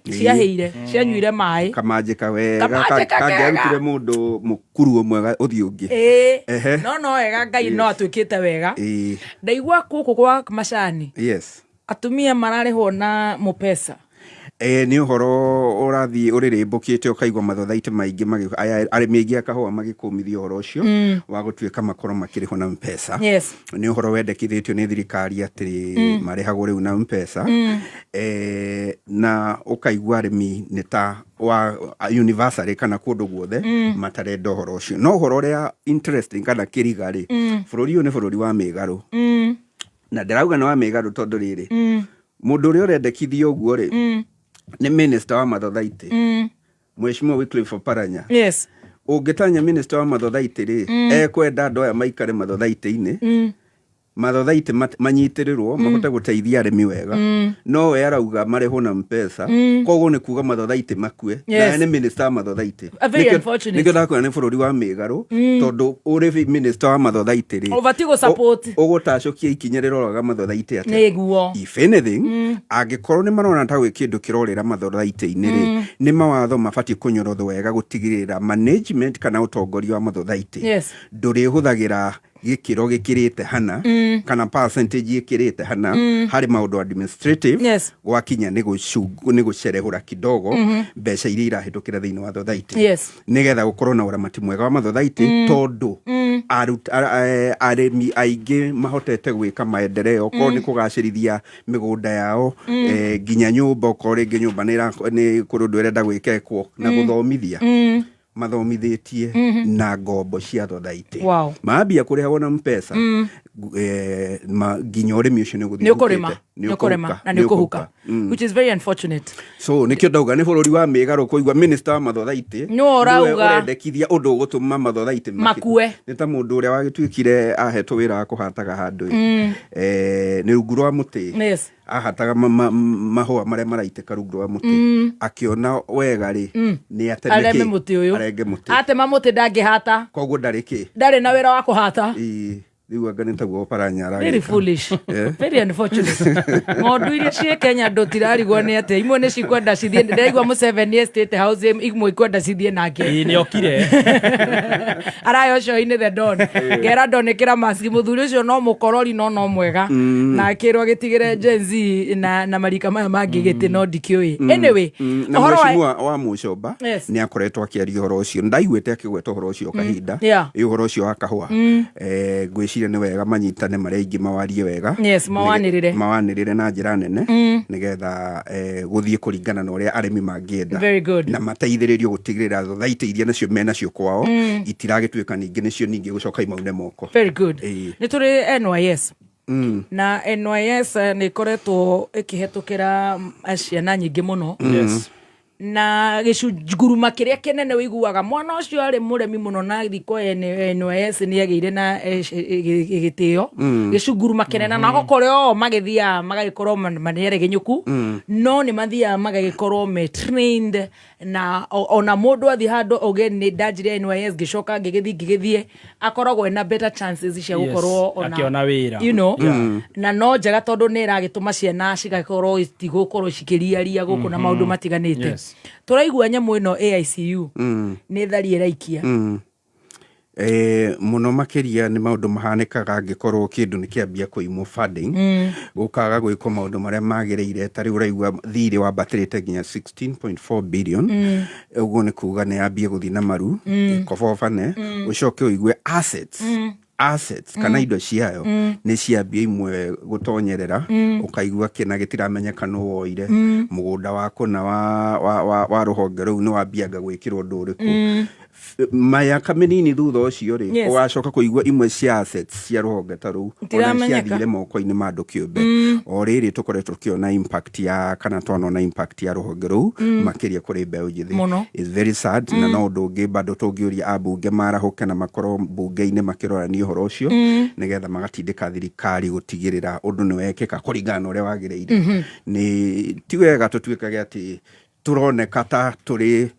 ciahĩire cianyuire maĩ kamanjĩka wega kangĩarutire mũndũ mũkuru mwega ũthiĩ ũngĩ no wega Ngai no atuĩkĩte wega ndaigua gũkũ kwa macani atumia mararĩhwo na M-Pesa nĩ ũhoro ũrathiĩ ũrĩrĩmbũkĩte ũkaigua mathothaitĩ maingĩ arĩmi aingĩ a kahũa magĩkũmithia ũhoro ũcio wa gũtuĩka makorwo makĩrĩhwo na M-Pesa nĩ ũhoro wendekithĩtio nĩ thirikari atĩ marĩhagwo rĩu na M-Pesa na ũkaigua arĩmi nĩ ta wa universal kana kũndũ guothe matarenda ũhoro ũcio no ũhoro ũrĩa interesting kana kĩriga-rĩ bũrũri ũyũ nĩ bũrũri wa mĩgarũ na ndĩrauga nĩ wa mĩgarũ tondũ rĩrĩ mũndũ ũrĩa ũrendekithia ũguo-rĩ nĩ minister wa mathothaitĩ Mheshimiwa Wycliffe Oparanya ũngĩtanya minister wa mathothaitĩ-rĩ ekwenda andũ aya maikare mathothaitĩ-inĩ mathothaitĩ manyitĩrĩrwo mahote gũteithia arĩmi wega no we arauga marĩhwo na M-Pesa koguo nĩ kuga mathothaitĩ makue na nĩ minister wa mathothaitĩ nĩkĩo ndakwĩra nĩ bũrũri wa mĩgarũ tondũ ũrĩ minister wa mathothaitĩ-rĩ ũgũtacũkia ikinya rĩroraga mathothaitĩ atĩa if anything angĩkorwo nĩ marona ta gwĩ kĩndũ kĩrorĩra mathothaitĩ-inĩ-rĩ nĩ mawatho mabatiĩ kũnyorothwo wega gũtigĩrĩra management kana ũtongoria wa mathothaitĩ ndũrĩhũthagĩra gĩkĩro gĩkĩrĩte hana kana percentage gĩkĩrĩte hana harĩ maũndũ administrative gwakinya nĩ gũcerehũra kidogo mbeca iria irahĩtũkĩra thĩinĩ wa thothaitĩ nĩgetha gũkorwo na ũramati mwega wa mathothaitĩ tondũ arĩmi aingĩ mahotete gwĩka maendeleo okorwo nĩ kũgacĩrithia mĩgũnda yao nginya nyũmba okorwo rĩngĩ nyũmba nĩ kũrĩ ũndũ ũrenda gwĩkekwo na gũthomithia mathomithĩtie na ngombo cia thothaitĩ mambia kũrĩhagwo na M-Pesa nginya ũrĩmi ũcio nĩ ũkũrĩma na nĩ ũkũhuka which is very unfortunate so nĩkĩo ndauga nĩ bũrũri wa mĩgarũ kũigua minister wa mathothaitĩ nĩwe ũrendekithia ũndũ ũgũtũma mathothaitĩ makue nĩ ta mũndũ ũrĩa wagĩtuĩkire ahetwo wĩra wa kũhataga handũ nĩ rungu rwa mũtĩ ahataga mahua maria maraiteka rungu rwa muti akiona wega ri ni areme muti uyu atema muti ndangihata koguo ndariki ndari na wira wa kuhata riu anga ni taguo paranyara very foolish very unfortunate ng'ondu iria cie Kenya ndotirarigwo ni ati imwe ni cikwenda cithie ndaigua Museveni State House imwe ikwenda cithie nake ni okire arayo show-ini the Don ngera ndonekera maski muthuri ucio no mukorori no mwega na akirwo gitigire Gen Z na marika maya mangi giti no ndikiui anyway uhoro wa Mucomba ni akoretwo akiaria uhoro ucio ndaiguite akigweta uhoro ucio kahinda uhoro ucio wa kahua gwiciria ni wega manyitane maria ingi mawarie wega mawanirire na njira nene nigetha guthie kuringana na uria arimi mangienda na mateithiririo gutigirira thaiti iria nacio menacio kwao itiragituika ningi nicio ningi gucoka imaune moko. Very good. Ni turi NYS na NYS ni koretwo ikihetukira ciana nyingi muno na gicunguruma kiria kinene wiguaga mwana ucio ari muremi muno na thiko NYS ni ageire na gitio gicunguruma kinene na gokoreo magithia magagikorwo maniere ginyuku no ni mathia magagikorwo me trained na ona mundu athi handu oge ni ndajire NYS gicoka ngigithie akoragwo na better chances cia gukorwo ona wira you know na no njega tondu ni iragituma ciana cigakorwo itigukorwo cikiriaria guku na maundu matiganite turaigua nyamu ino AICU ni thari iraikia muno makiria ni maundu mahanikaga angikorwo kindu ni kiambia kuimwo funding gukaga gwiko maundu maria magiriire tari uraigua thiri wa batirite nginya 16.4 billion uguo ni kuga ni ambie guthi na maru ikobofane ucoke uigue assets kana indo ciayo ni ciambia imwe gutonyerera ukaigua kina gitiramenyeka no woire mugunda wako na wa ruhonge ruu ni wambiaga gwikirwo nduriku maya kaminini thutha ucio ri ugacoka kuigua imwe cia assets cia ruhonge ta ruu ona ciathire moko-ini ma andu kiumbe o riri tukoretwo kiona impact ya kana twana impact ya ruhonge ruu makiria kuri mbeu njithi is very sad na no ndungi bado tungiuria abunge marahuke na makoro bunge-ini makirorania uhoro ucio nigetha magatindika thirikari gutigirira undu ni wekeka kuringana uria wagiriire ni tiwega tutuikage ati turoneka ta turi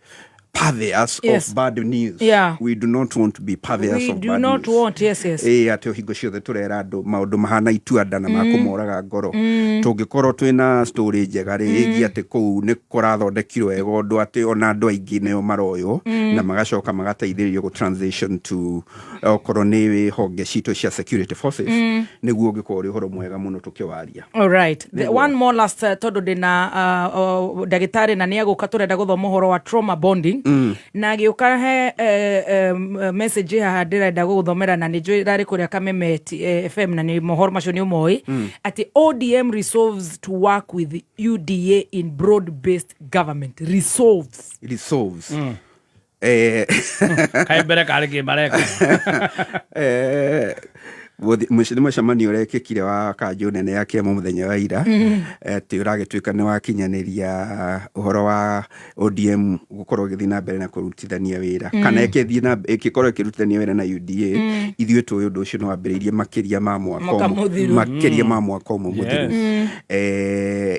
purveyors of bad news. We do not want to be purveyors of bad news. We do not want, ati hingo ciothe turera andu maundu mahana ituanda na makumoraga ngoro. Tungikorwo twina story njega ri igi ati kuu ni kurathondekirwo wega undu ati ona andu aingi neo maroyo na magacoka magateithĩrĩrio go transition to okorwo ni honge citu cia security forces niguo ngikorwo ri uhoro mwega muno tukiwaria. All right. One more last tondu ndina ndagitari na ni aguka turenda guthoma uhoro wa trauma bonding na giuka he message haha ndirenda guthomera na nijirari kuria Kameme FM na ni mohoro macio ni umoi ati ODM resolves to work with UDA in broad based government. Resolves kaimbere kari kimareka mucemanio urekikire wa kanju nene ya kiama muthenya wa ira ati uragituika ni wakinyaniria uhoro wa ODM gukorwo githi na mbere na kurutithania wira kana ikithii na ikikorwo ikirutithania wira na UDA ithuĩ tũĩ ũndũ ũcio no wambĩrĩirie makiria ma mwaka muthiru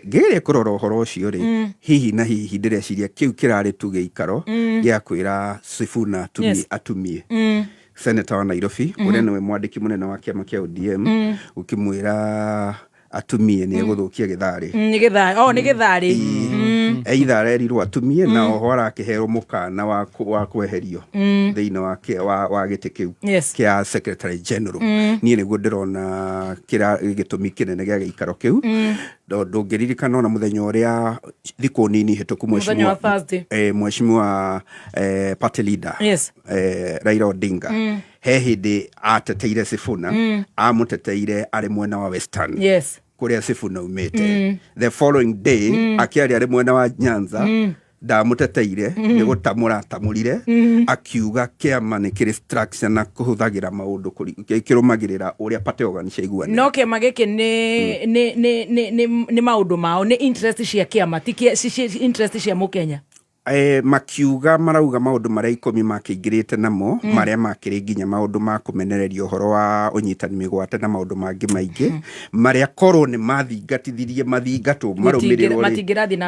ngĩgeria kũrora ũhoro ũcio rĩ hihi na hihi ndĩreciria kĩu kĩrarĩ tu gĩikaro gĩa kwĩra Sifuna atumie Senator wa Nairobi uria niwe mwandiki munene wa kiama kia ODM ukimwira atumie ni guthukia githari ni githari either erirwo atumie na oho arakihero mukana wa kweherio thiina wa giti kiu kia Secretary General ni niguo ndirona kira gitumi kinene gia gikaro kiu ndungiririkana na muthenya uria thiku nini hituku mheshimiwa party leader Raila Odinga he hindi ateteire Sifuna amuteteire ari mwena wa Western kuria Sifuna umete the following day akiari ari mwena wa Nyanza ndamuteteire ni gutamura tamurire akiuga kiama ni kiri structure na kuhuthagira maundu kirumagirira uria party organization iguana no kiama giki ni maundu mao ni interest cia kiama ti interest cia mukenya makiuga marauga maundu maria 10 makĩingĩrĩte namo maria makĩrĩ nginya maundu ma kũmenereria ũhoro wa ũnyitani mĩgwate na maundu mangĩ maingĩ maria korwo nĩ mathingatithirie mathingatwo marũmĩrĩrwo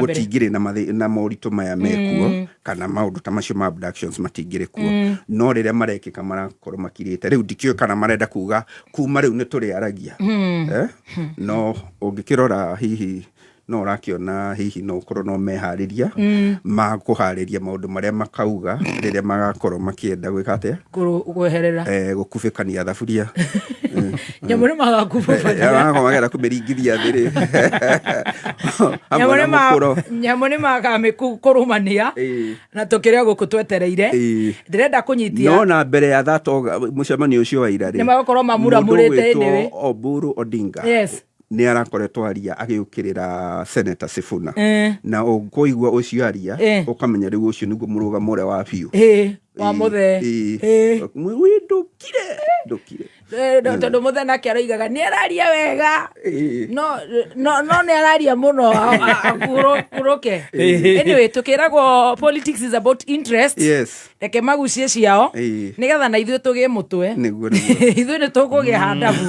gũtingĩrĩ na moritũ maya mekuo kana maundu ta macio ma abductions matingĩrĩ kuo no rĩrĩa marekĩka marakorwo makirĩte rĩu ndikĩoĩ kana marenda kuga kuma rĩu nĩ tũrĩaragia no ũngĩkĩrora hihi no rakiona hihi no korwo no meharĩria ma kũharĩria maũndũ marĩa makauga rĩrĩa magakorwo makĩenda gwĩka atĩa kweherera gũkubĩkania thaburia nyamũ nĩ magakubũbania magera kũmĩringithia thĩ nyamũ nĩ magamĩkũrũmania na tũkĩrĩa gũkũ twetereire ndĩrenda kũnyitia no na mbere ya thato mũcemanio ũcio wa ira nĩ magakorwo mamuramũrĩte nĩwe Oburu Odinga nĩ arakoretwo aria agĩũkĩrĩra Senator Sifuna na ũkũigua ũcio aria ũkamenya rĩu ũcio nĩguo mũrũgamo ũrĩa wa biũ wa mũthe ndũkire tondũ mũthe nake aroigaga nĩ araria wega no nĩ araria mũno akũrũke anyway tũkĩragwo politics is about interest reke magucie ciao nĩgetha na ithuĩ tũgĩe mũtwe ithuĩ nĩ tũkũgĩa handabu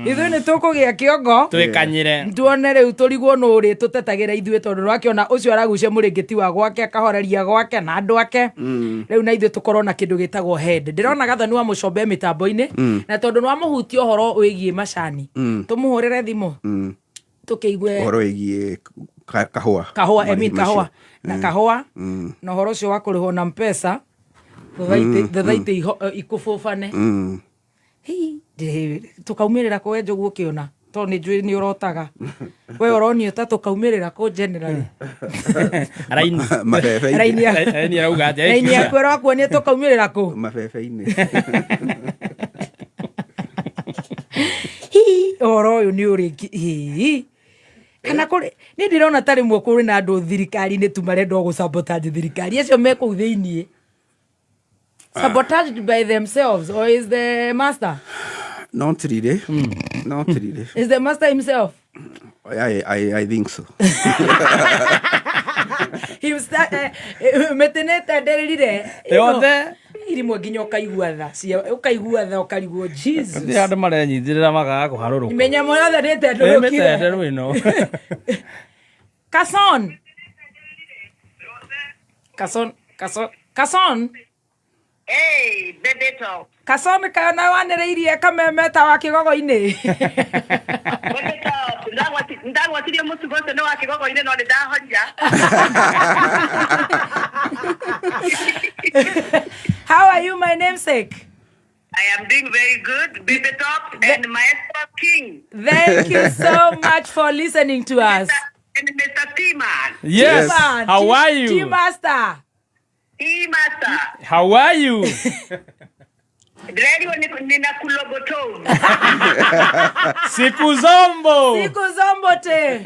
ithuĩ nĩ tũkũgĩa kĩongo twĩkanyĩre tuone rĩu tũrigwo nũ ũrĩ tũtetagĩra ithuĩ tondũ rwakiona ũcio aragucia mũrĩngĩti wa gwake akahoreria gwake na andũ ake rĩu na ithuĩ tũkorwo na kĩndũ gĩtagwo head ndĩrona Gathoni wa mũcombe mĩtambo-inĩ na tondũ nĩ wamũhutia ũhoro wĩgiĩ macani tũmũhũrĩre thimũ tũkĩigue ũhoro wĩgiĩ kahũa na kahũa na ũhoro ũcio wa kũrĩhwo na M-Pesa thathaitĩ ikũbũbane tũkaumĩrĩra kũwe Njogu ũkĩona to nĩ njũĩ nĩ ũrotaga we ũronio ta tũkaumĩrĩra kũ generally raini yaku ĩrakuonia tũkaumĩrĩra kũ mabebe-inĩ ũhoro ũyũ nĩ ũrĩ kana kũrĩ nĩ ndĩrona ta rĩmwe kũrĩ na andũ thirikari-inĩ tu marenda gũsabotage thirikari acio me kũu thĩiniĩ sabotaged by themselves or is the master not really is the master himself I think so metenete nderĩrire yothe irimwe nginya ũkaigua tha ũkarigwo Jesus nĩ andũ marenyitĩrĩra magaga kũharũrũka imenya mothe nĩ tendũrũkire Kason Hey, baby talk. Kason kana wanĩrĩirie kamemeta wa kĩgogo-inĩ Baby talk. Ndagwatirie mũtugo ũcio nĩ wa kĩgogo-inĩ no nĩ ndahoria. How are you, my namesake? I am doing very good, baby talk, and Maestro King. Thank you so much for listening to us. And Mr. T-Man. Yes. How are you? T-Master. T-Master. How are you? Radio nina kuloboto. Siku zombo te.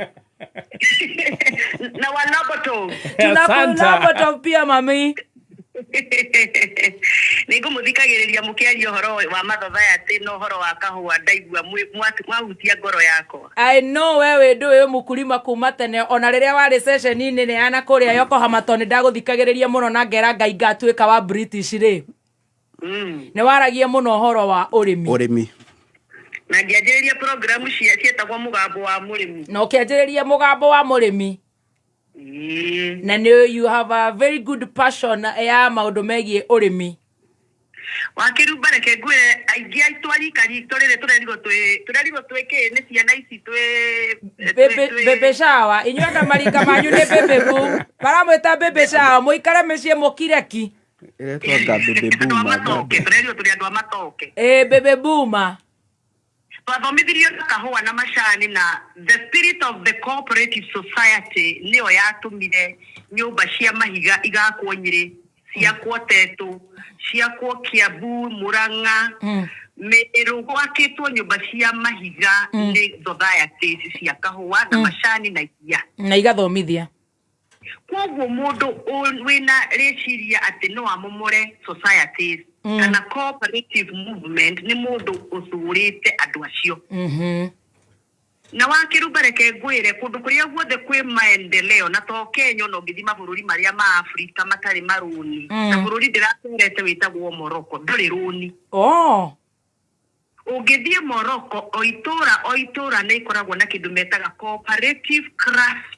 Na waloboto. Tunakuloboto pia mami. Nĩngũmũthikagĩrĩria mũkĩaria ũhoro wa mathothayatĩ na ũhoro wa kahũa ndaigua mwahutia ngoro yakwa. I know wewe ndũĩ mũkulima kuma tene ona rĩrĩa warĩ session-inĩ nĩ ana kũrĩa Yokohama tondũ ndaguthikagĩrĩria mũno na ngera Ngai ngatuĩka wa British rĩ. Nĩ waragia mũno ũhoro wa ũrĩmi. Na ngĩanjĩrĩria program cietagwo mũgambo wa mũrĩmi. Na ũkĩanjĩrĩria mũgambo wa mũrĩmi. Na you have a very good passion ya maũndũ megiĩ ũrĩmi. Wakĩrumba reke ngwĩre aingĩ aitũ arikari tũrerigwo twĩkĩ nĩ ciana ici Baby shower inyuĩ maringa manyu nĩ baby boom baramwĩta baby shower mũikare mĩciĩ mũkire ki tũrerigwo tũrĩ andũ a matoke baby boomer twathomithirio na kahũa na macani na the spirit of the cooperative society nĩyo yatũmire nyũmba cia mahiga igakwo Nyĩrĩ ciakwo Tetũ ciakwo Kiambu Murang'a Meru gwakĩtwo nyũmba cia mahiga nĩ society cia kahũa na macani na iria na igathomithia kwoguo mũndũ wĩna rĩciria atĩ no amomore societies kana cooperative movement nĩ mũndũ ũcũrĩte andũ acio na wakiruba reke ngwire kundu kuria guothe kwi maendeleo na to Kenya no ngithima bururi maria ma Afrika matari maruni na bururi ndiraterete witagwo Morocco nduri runi ungithie Morocco oitura ni ikoragwo na kindu metaga cooperative craft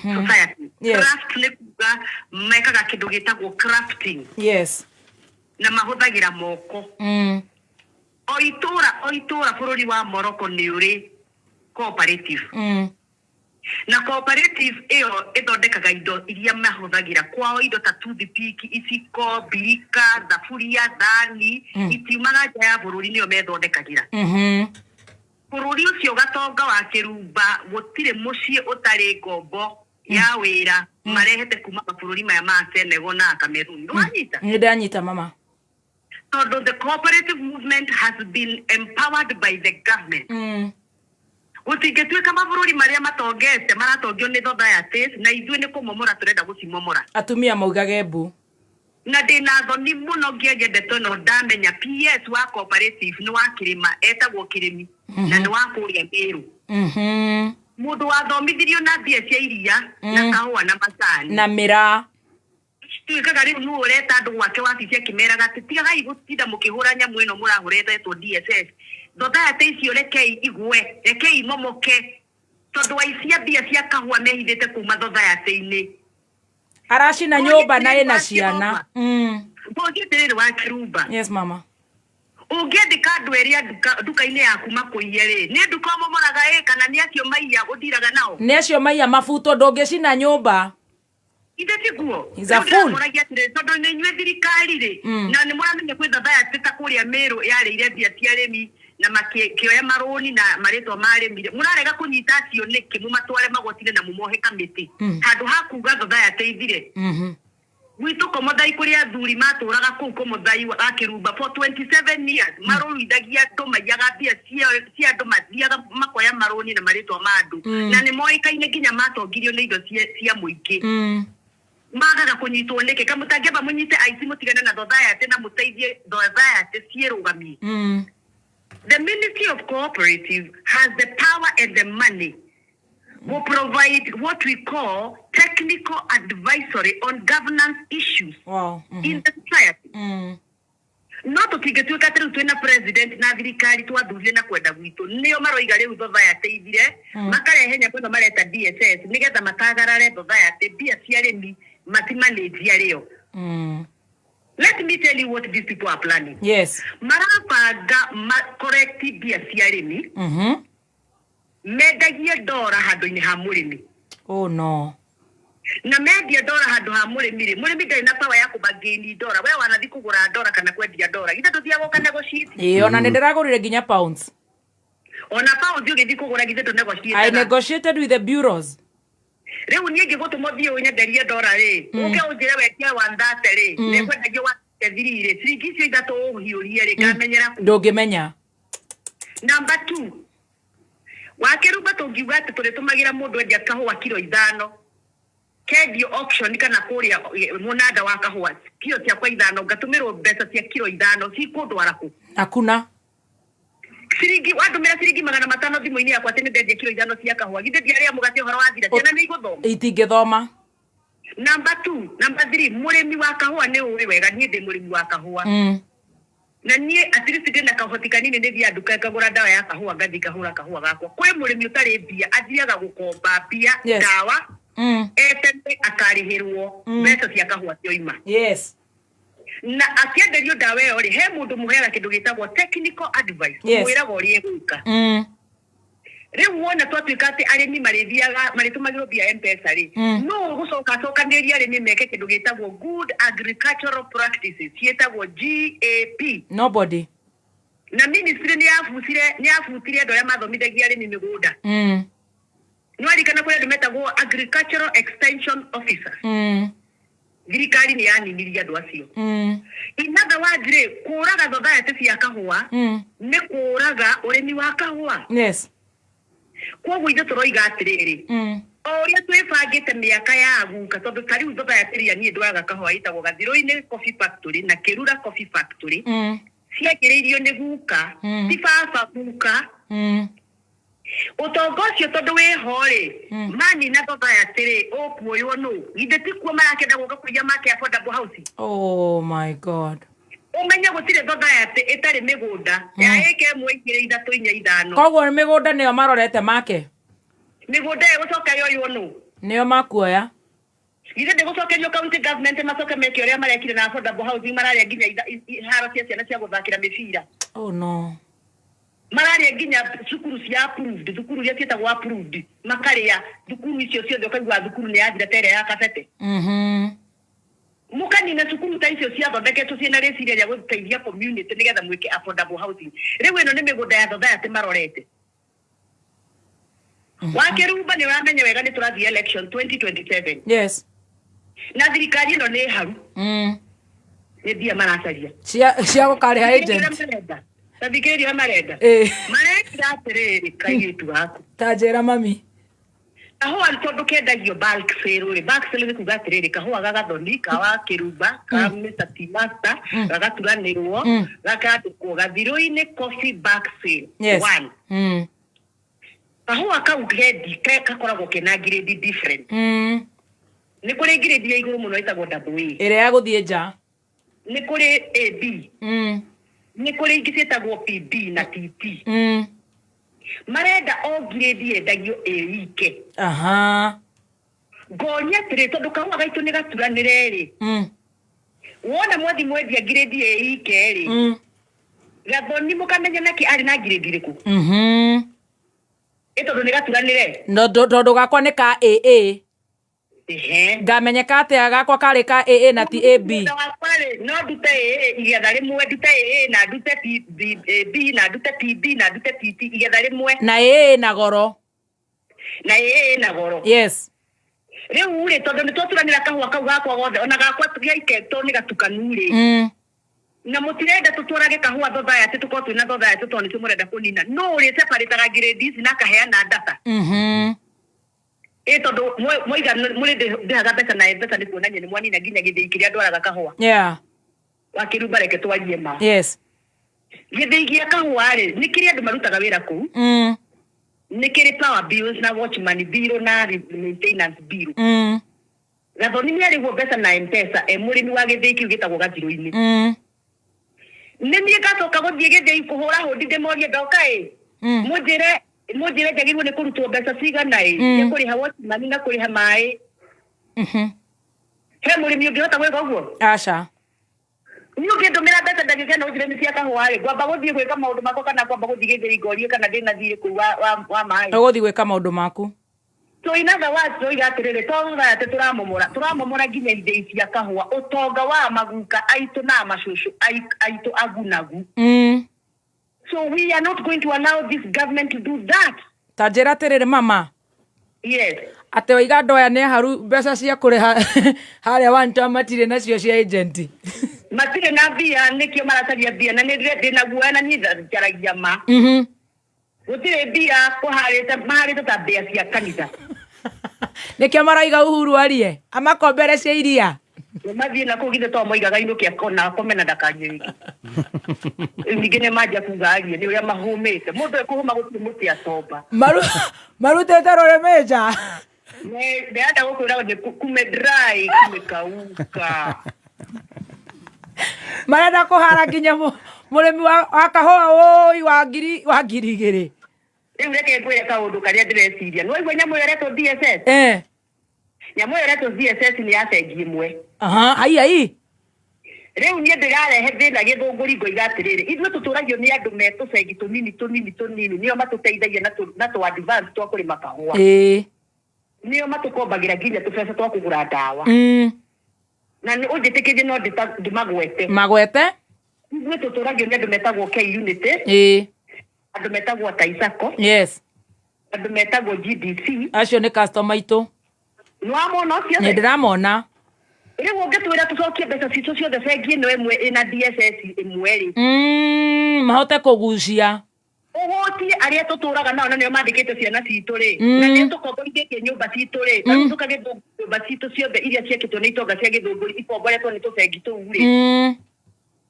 society. Craft ni kuga mekaga kindu gitagwo crafting. Yes. Na mahuthagira moko. Oitura bururi wa Morocco ni uri cooperative. Na cooperative iyo ithondekaga indo iria mahuthagira kwao, indo ta toothpick, iciko, birika, thaburia, thani, itiumaga nja ya bururi niyo methondekagira. Bururi ucio gatonga wa Kirumba gutire mucii utari ngombo ya wira marehete kuma bururi maya ma Senegal na Cameroon. Wanyita? Ndanyita mama. So the cooperative movement has been empowered by the government. Utingetwe kama bururi maria matongete maratongio ni societies na ithue ni kumomora turenda gucimomora. Atumia maugage mbu. Na ndina thoni muno ngiendete no ndamenya PS wa cooperative ni wa kirima etagwo kirimi na ni wa kuria Meru. Mundu wa thomithirio na mbia cia iria na kahua na macani na mira tuikaga riu nu ureta andu wake wabicia kimeraga titiga igutinda mukihura nyamu ino murahurete to DSS society icio rekei igwe rekei momoke tondu waicia mbia cia kahua mehithite kuma society-ini aracina nyumba na ina ciana. Bogitiriri wa Kirumba. Yes mama. Ungethika andu eria duka-ini yaku makuiye ri ni nduka momoraga kana ni acio maiya uthiraga nao ni acio maiya mabuto ndungicina nyumba Idetiguo. He's a fool. Tondu ni nywe thirikari ri na ni muramenya kwi society ta kuria Meru yari ire mbia cia arimi na makioya maroni na maritwa maremire murarega kunyita acio niki mumatware magotire na mumohe kamiti handu hakuga society ithire. Witu komothai kuria thuri maturaga kuu komothai wa Kirumba for 27 years maruithagia andu maiyaga mbia cia andu mathiaga makoya maroni na maritwa ma andu na ni moikaine nginya matongirio ni indo cia muingi magaga kunyitwo niki kamutangeba munyite aici mutigane na society na muteithie society cierugamie. The Ministry of Cooperative has the power and the money will provide what we call technical advisory on governance issues in the society. No tutingetuika tru twina president na thirikari twathurie na kwenda gwitu nio maroiga riu society ithire makarehe nyako mareta DSS nigetha makagarare society bia cia remi matimanage ario. Let me tell you what these people are planning. Yes. Marapanga correct bia cia remi medagie dora handu-ini ha murimi. Oh no. Na media dora handu ha murimi ndari na power ya kubageni dora we wanathi kugura dora kana kwendia dora githa tuthiago kana negotiate ona nindiragurire nginya pounds ona pounds ugithi kugura githa tu negotiate. I negotiated with the bureaus. Riu nie ngigutumo thio unyenderie dora ri uke unjire wetia 130 ri ne kwendagio wa thirire ciringi cio ithatu uhiurie ri kamenyera ndungimenya. Number 2 Wakirumba tungiuga ati turitumagira mundu endia kahua kilo 5 kendio auction kana kuria munada wa kahua kilo cia kwa 5 ngatumirwo mbeca cia kilo 5 ci kundu araku hakuna ciringi watumira ciringi 500 thimu-ini yakwa ati ndendia kilo 5 cia kahua githe diaria mugati horo wa thira ciana ni iguthoma itingithoma. Number 2 Number 3 murimi wa kahua ni uwi wega nie ndi murimi wa kahua na nie atirisi ndina kahoti kanini nithia nduka kagura dawa ya kahua ngathi kahura kahua gakwa kwi murimi utari mbia athiaga gukomba mbia dawa etete akarihirwo mbeca cia kahua cioima. Yes. Na akienderio dawa iyo ri he mundu muhera kindu gitagwo technical advice mwiraga uri gwika. Riu wona twatuika ati arimi marithiaga maritumagirwo mbia M-Pesa ri no gucoka-cokanĩria arimi meke kindu gitagwo good agricultural practices cietagwo GAP. Nobody. Na ministry ni afutire andu aria mathomithagia arimi migunda. Nwarikana kuri andu metagwo agricultural extension officers. Thirikari ni yaninirie andu acio. In other words ri kuraga society cia kahua ni kuraga urimi wa kahua. Yes. Kwoguo ithe turoiga atiriri oria twibangite miaka ya guka tondu tariu society ya nie ndwaraga kahua itagwo Gathiro-ini Coffee Factory na Kirura Coffee Factory ciagiriirio ni guka ti baba guka utongo cio tondu wi hore mani na society ri okuoywo no githe ti kuo marakenda guka kuiya make affordable housing. Oh my god. Umenye gutire society itari migunda ya eke mwingire ithatu inya ithano. Koguo ni migunda niyo marorete make. Migunda igucokerio yo no Niyo makuoya. Githe ndigucokerio county government macoke meke uria marekire na affordable housing mararia nginya haro cia ciana cia guthakira mibira. Oh no. Mararia nginya cukuru cia approved, cukuru cia cietagwo approved makaria cukuru icio ciothe ukaigua cukuru ni yathira tere ya kabete. Mukanina cukuru ta icio cia thondeketwo ciena reciria ria guteithia community nigetha mwike affordable housing. Riu ino ni migunda ya society marorete. Wakiruba ni uramenya wega ni turathie election 2027. Yes. Na thirikari ino ni haru. Ni dia maracaria. Cia gukari agent. Tabikeria marenda. Marenda atiriri kaitu gaku. Tajera mami. Kahua tondu kendagio bulk sale. Bulk sale ni kuga atiriri kahua gagathoni kawa kiruba ka Mr. Timasta gagaturanirwo gakandikwo gathiru-ini coffee bulk sale. Yes. One. Kahua kau kendi gakoragwo kena grade different. Ni kuri grade ya iguru muno itagwo AA. Ire ya guthie nja. Ni kuri AB. Ni kuri ingicietagwo PB na TT. Marenda o grade endagio ike. Gonya tire tondu kahua gaitu ni gaturanire ri. Wona mwathi mwendia grade ike ri. Gathoni mukamenya naki ari na grade riku. Tondu ni gaturanire. No tondu gakwa ni ka AA. Ngamenyeka atia gakwa kari ka AA na ti AB. No dute AA igetha rimwe dute AA na dute B na dute TB na dute TT igetha rimwe. Na AA na goro. Na AA na goro. Yes. Riu ri tondu ni tuturanira kahua kau gakwa gothe ona gakwa tugiaiketo ni gatukanu ri. Na mutirenda tutwarage kahua society tuko twina society toni tumurenda kunina. No ri separate grades na kaheana data. Tondu moiga muri ndihaga mbeca na mbeca ni kuonania ni mwani na nginya githii kiria ndwaraga kahua. Yeah. Wakiruba reke twarie ma. Yes. Githii gia kahua ri ni kiria andu marutaga wira ku. Ni kiri power bills na watchman bill na maintenance bill. Gathoni ni ariguo mbeca na mpesa murimi wa githii kiu gitagwo gathiru-ini. Ni ni gacoka guthie githii kuhura hodi ndemorie ndoka mujire jagirwo ni kurutwo mbeca cigana ya kuriha watchman na kuriha mai. He murimi ungihota gwika uguo? Aca. Ni ungindumira mbeca ndagika na ujire ni cia kahua ri gwamba guthie gwika maundu mako kana gwamba guthie githii ngorie kana ndina thire ku wa mai. Uguthie gwika maundu maku. So in other words, no igatirire tonga ate turamomora nginya inde cia kahua utonga wa maguka aitu na mashushu aitu agunagu. So we are not going to allow this government to do that. Tajera tirire mama. Yes. Ate waiga ndoya ne haru mbeca cia kuriha haria wanta matire nacio cia agent. Matire na bia nikio marataria bia na ndirende na guana ni njaragia ma. Gutire bia kuharita maharita ta bia cia kanitha. Nikio maraiga Uhuru arie amakombere cia iria. Mathie na kugithe to moigaga inukia kona komena ndakanye. Ndigene maja kugarie ni uria mahumite. Mundu ekuhuma gutire muti atomba. Marutete rore meja. Ne ndeenda gukwira ni kume dry kumekauka. Marenda kuhara nginya murimi wa kahua oi wa ngiri igiri. Riu reke ngwire kaundu karia ndireciria. No igwe nyamu yoretwo DSS. Nyamu yoretwo DSS ni yacengi imwe. Ai. Riu ni ndirarehe thina githunguri ngoiga atiriri. Ithuĩ tuturagio ni andu metucengi tunini nio matuteithagia na tu advance twa kurima kahua. Nio matukombagira nginya tubeca twa kugura ndawa. Na ni unjitikirie no ndimagwete. Magwete? Ithuĩ tuturagio ni andu metagwo K-Unity. Andu metagwo Taisako. Yes. Andu metagwo GDC. Acio ni customer itu. Nwamona ocio. Ni ndiramona. Riu ungetwira tucokie mbeca citu ciothe bengi ino imwe ina DSS imwe ri. Mahote kugucia. Ugutie aria tuturaga nao na nio mandikite ciana citu ri. Na nio tukomborithie nyumba citu ri. Na tukage nyumba citu ciothe iria ciekitwo ni itonga cia githunguri ikomboretwo ni tubengi tu ri.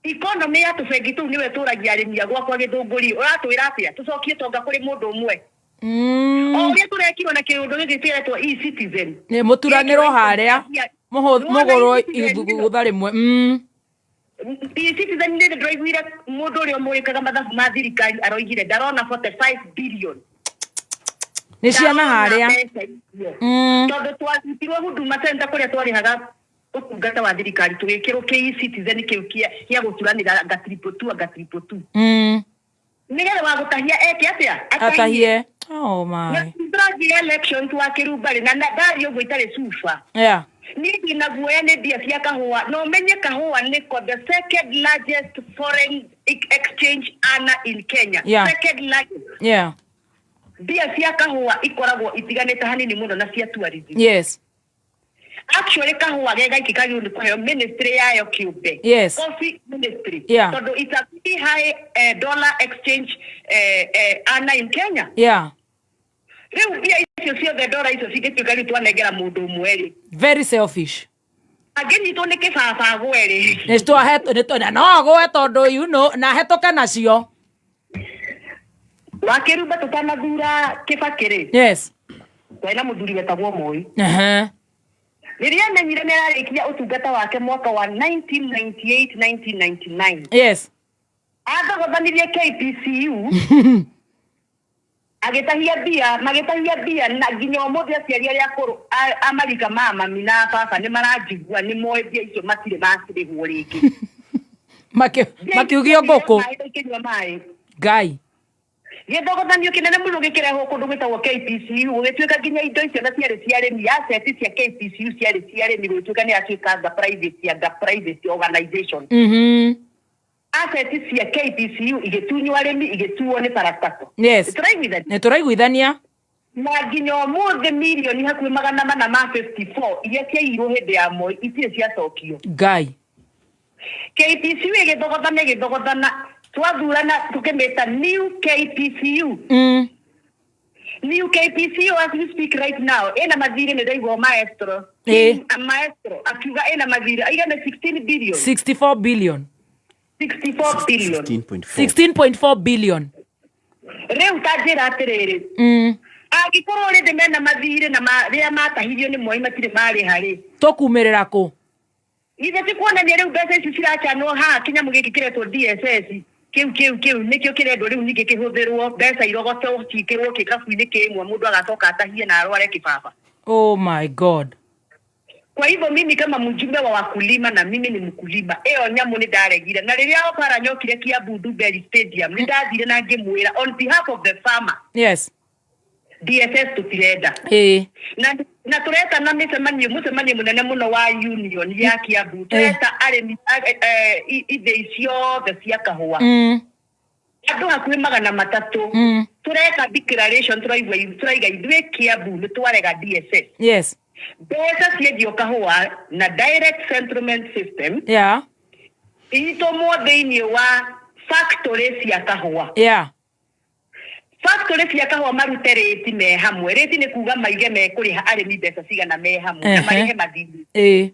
Economy ya tubengi tu niwe turagia arimi agwa kwa githunguri. Uratwira atia tucokie tonga kuri mundu umwe. Oria turekirwo na kiundu giki kiretwo e-citizen. Ni muturaniro haria. Mogoro igutha rimwe. E-citizen ndi ndiraiguire mundu uria murikaga mathabu ma thirikari aroigire ndarona 45 billion. Ni ciana haria. Tondu twarutirwo Huduma Center kuria twarihaga utungata wa thirikari tugikirwo e-citizen kiu kia guturanira ga 222. Nigere wa gutahia eke atia atahie. Oh my. Dragi election twa kirubari na ndari ugo itare sufa. Yeah. Niki na guoya ne dia cia kahua no menye kahua niko the second largest foreign exchange earner in Kenya. Yeah. Second largest. Yeah. Dia cia kahua ikoragwo itiganete hanini muno na cia tourism. Yes. Actually kahua gega ikikari undu kwa ministry yayo kiube. Yes. Coffee ministry. Yeah. So it's a pretty high dollar exchange earner in Kenya. Yeah. Riu bia icio ciothe ndora icio cingĩtuĩka rĩu twanengera mũndũ ũmwe rĩ. Very selfish. Angĩnyitwo nĩ kĩbaba agwe rĩ. Nĩtũahetwo no agwe tondũ you know na hetũke nacio. Wakĩrumba tũtanathura kĩbakĩ rĩ. Yes. Kwĩna mũthuri wetagwo Moi. Rĩrĩa amenyire nĩararĩkia ũtungata wake mwaka wa 1998-1999. Yes. Athogothanirie KPCU. Magĩtahia bia na nginya ũmũthĩ aciari arĩa akũrũ amarika mama mina baba nĩ maranjigua nĩ moe bia icio matirĩ macirĩhwo rĩngĩ. Makiugio ngũkũ. Ngai. Gĩthogothanio kĩnene mũno gĩkĩrehwo kũndũ gwĩtagwo KPCU gũgĩtuĩka nginya indo icio na ciarĩ cia arĩmi asset cia KPCU ciarĩ cia arĩmi gũgĩtuĩka nĩ atuĩka private organization. Asset cia KPCU igĩtunywo arĩmi igĩtuo nĩ barakato. Yes. Nĩtũraiguithania. Na nginya ũmũthĩ milioni hakuhĩ 454 iria ciairwo hĩndĩ ya Moi itirĩ ciacokio. Ngai. KPCU igĩthogothana twathurana tukĩmĩta new KPCU. New KPCU as we speak right now ina mathirĩ nĩ ndaigua maestro. Maestro akiuga ina mathirĩ aigana 16 billion. 64 billion. 64 billion. 16.4 billion. Rĩu ta njĩra atĩrĩrĩ. Angĩkorwo rĩndĩ mena mathirĩ na rĩrĩa matahirio nĩ Moi matirĩ marĩha rĩ. Tũkumĩrĩra kũ? Ithe tikuonania rĩu mbeca ici cirachanwo haha kĩnyamũ gĩkĩ kĩretwo DSS. Kiu nĩkĩo kĩrendwo rĩu ningĩ kĩhũthĩrwo mbeca irogotwo cikĩrwo kĩkabu-inĩ kĩmwe mũndũ agacoka atahie na arware kĩbaba. Oh my God. Kwa hivyo mimi kama mjumbe wa wakulima na mimi ni mkulima eo nyamu ni ndaregire na rĩrĩa Opara nyokire Kiambu Ndumberi Stadium ni ndathire na ngĩmwĩra on behalf of the farmer. Yes. DSS tutirenda. Na tureta na mũcemanio mũnene mũno wa union ya Kiambu tureta arĩmi ithe icio cia kahũa. Andũ hakuhĩ 300 tureka declaration turaiga ithuĩ Kiambu nĩ twarega DSS. Yes. Mbeca ciendio kahũa na direct settlement system. Yeah. Itomwo thĩinĩ wa factory cia kahũa. Yeah. Factory cia kahũa marute rĩti me hamwe. Rĩti nĩ kuga maige mekũrĩha arĩmi mbeca cigana me hamwe na marĩhe mathirĩ.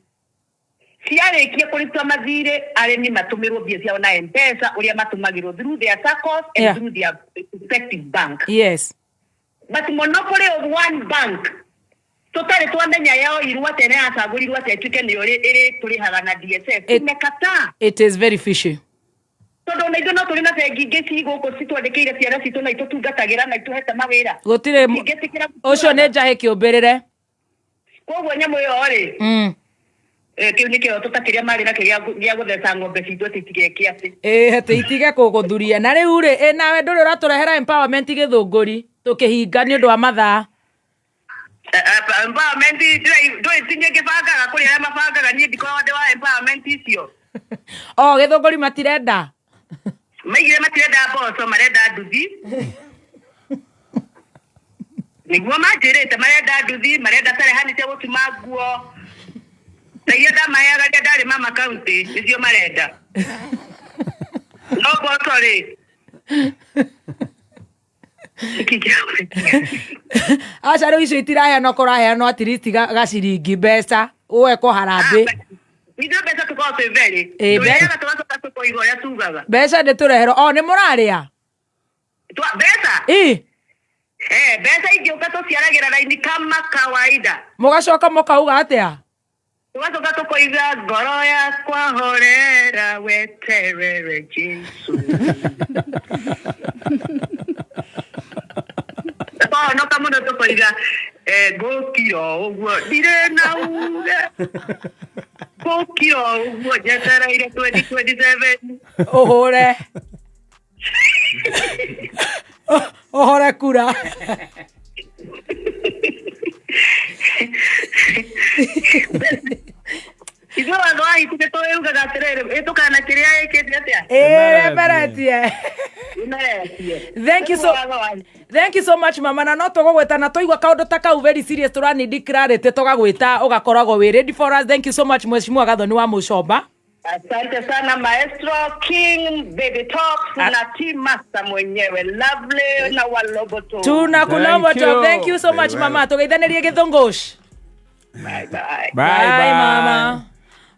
Ciarĩkia kũrutwo mathirĩ arĩmi matũmĩrwo mbia ciao na M-Pesa ũrĩa matũmagĩrwo through their SACCOs and through their respective bank. Yes. But monopoly of one bank totally twamenya yao irua tene acagũrirwo atĩtuĩke nĩyo ĩrĩ tũrĩhaga na DSS. Imekataa. It is very fishy. Tondũ na indo no tũrĩ na bengi ingĩ cigũkũ citwandĩkĩire ciana citũ na itũtungatagĩra na itũhete mawĩra. Gũtirĩ ũcio nĩ njahĩ kĩũmbĩrĩre. Koguo nyamũ ĩyo rĩ. Kĩu nĩkĩo tũtakĩrĩa marĩ na gĩa gũtheca ng'ombe citũ tĩtigeke atĩ. Atĩ itige kũgũthuria. Na rĩu rĩ nawe ndũrĩ ũratũrehera empowerment gĩthũngũri tũkĩhinga nĩ ũndũ wa mathaa. Empowerment ndũĩ tinye kĩbangaga kũrĩ arĩa mabangaga niĩ ndikoragwo ndĩ wa empowerment icio. Gĩthũngũri matirenda. Maigire matirenda mboco marenda nduthi. Nĩguo manjĩrĩte marenda nduthi marenda cerehani cia gũtuma nguo. Na iria ndamaheaga rĩrĩa ndarĩ mama county nĩcio marenda. No mboco rĩ. Aca rĩu icio itiraheanwo kũraheanwo at least gaciringi mbeca ũwekwo harambĩ. Ndio mbeca tũkoragwo twĩ very. Tũrĩaga tũgacoka tũkoiga ũrĩa tugaga. Mbeca ndĩtũreherwo nĩ mũrarĩa. Mbeca? Besa ingĩũka tũciaragĩra raini kama kawaida. Mũgacoka mũkauga atĩa? Tugacoka tũkoiga ngoro yakwa horera weterere Jesu. No kamuno tũkoiga gũkira ũguo ndirĩ na uge. Gũkira ũguo njetereire 2027. Ũhũre. Ũhũre kura. Izo adoi tu que to eu gagatero eto kana kiria ekete atia Baratie. Thank you so much mama, na no tugweta na toigwa kaundu ta kau very serious turani declare te tugagwita ugakoragwo we ready for us. Thank you so much Mheshimiwa Gathoni wa Mucomba. Asante sana Maestro King Baby Talks na team master mwenyewe lovely na waloboto. Tunakuloboto. Thank you so much mama. Tugeithanirie Githungush. Bye bye. Bye mama.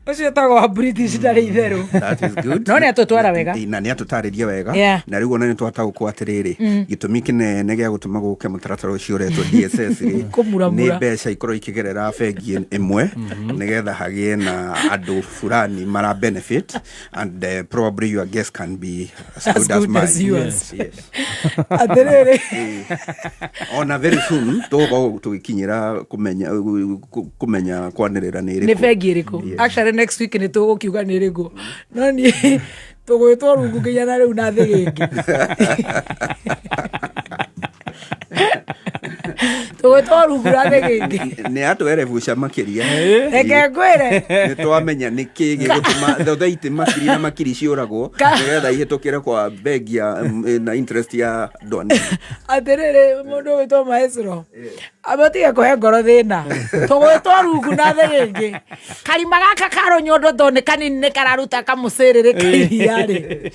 Ucio tagwa British ndari itheru. That is good. No ne atutwara wega. Na ne atutaririe wega. Na riu ona ne twata gukwa atiriri. Gitumi kinene gia gutuma guke mutaratara ucio uretwo DSS ri. Ni mbeca ikoro ikigerera bengi imwe nigetha hagie na andu fulani mara benefit and probably your guest can be as good as yours. Yes. Atiriri. Ona very soon tugikinyira kumenya kwanirira ni iriku. Ni bengi iriku. Actually next week ni tugukiuga ni rigo no ni tugwitwo rungu nginya na riu na thigingi tugwitwo rungu na thigingi ni atwerevuca makiria reke ngwire ni twamenya niki gigutuma thotheiti makiri na makiri ciuragwo nigetha ihitukire kwa bengia na interest ya doni atiriri mundu witwo Maestro abatige kuhe ngoro thina tugwitwo rungu na thigingi karima gaka karo nyondo thone kanini ni kararuta kamuciriri kairiari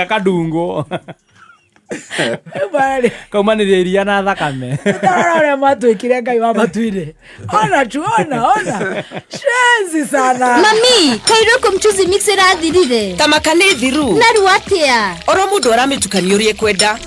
kadungo bari kaumaniria na thakame tarora matwikire Ngai wa matuire ona shenzi sana mami kairoko mchuzi mixer athirire tamakane thiru naru atia oro mundu aramitukanio rie kwenda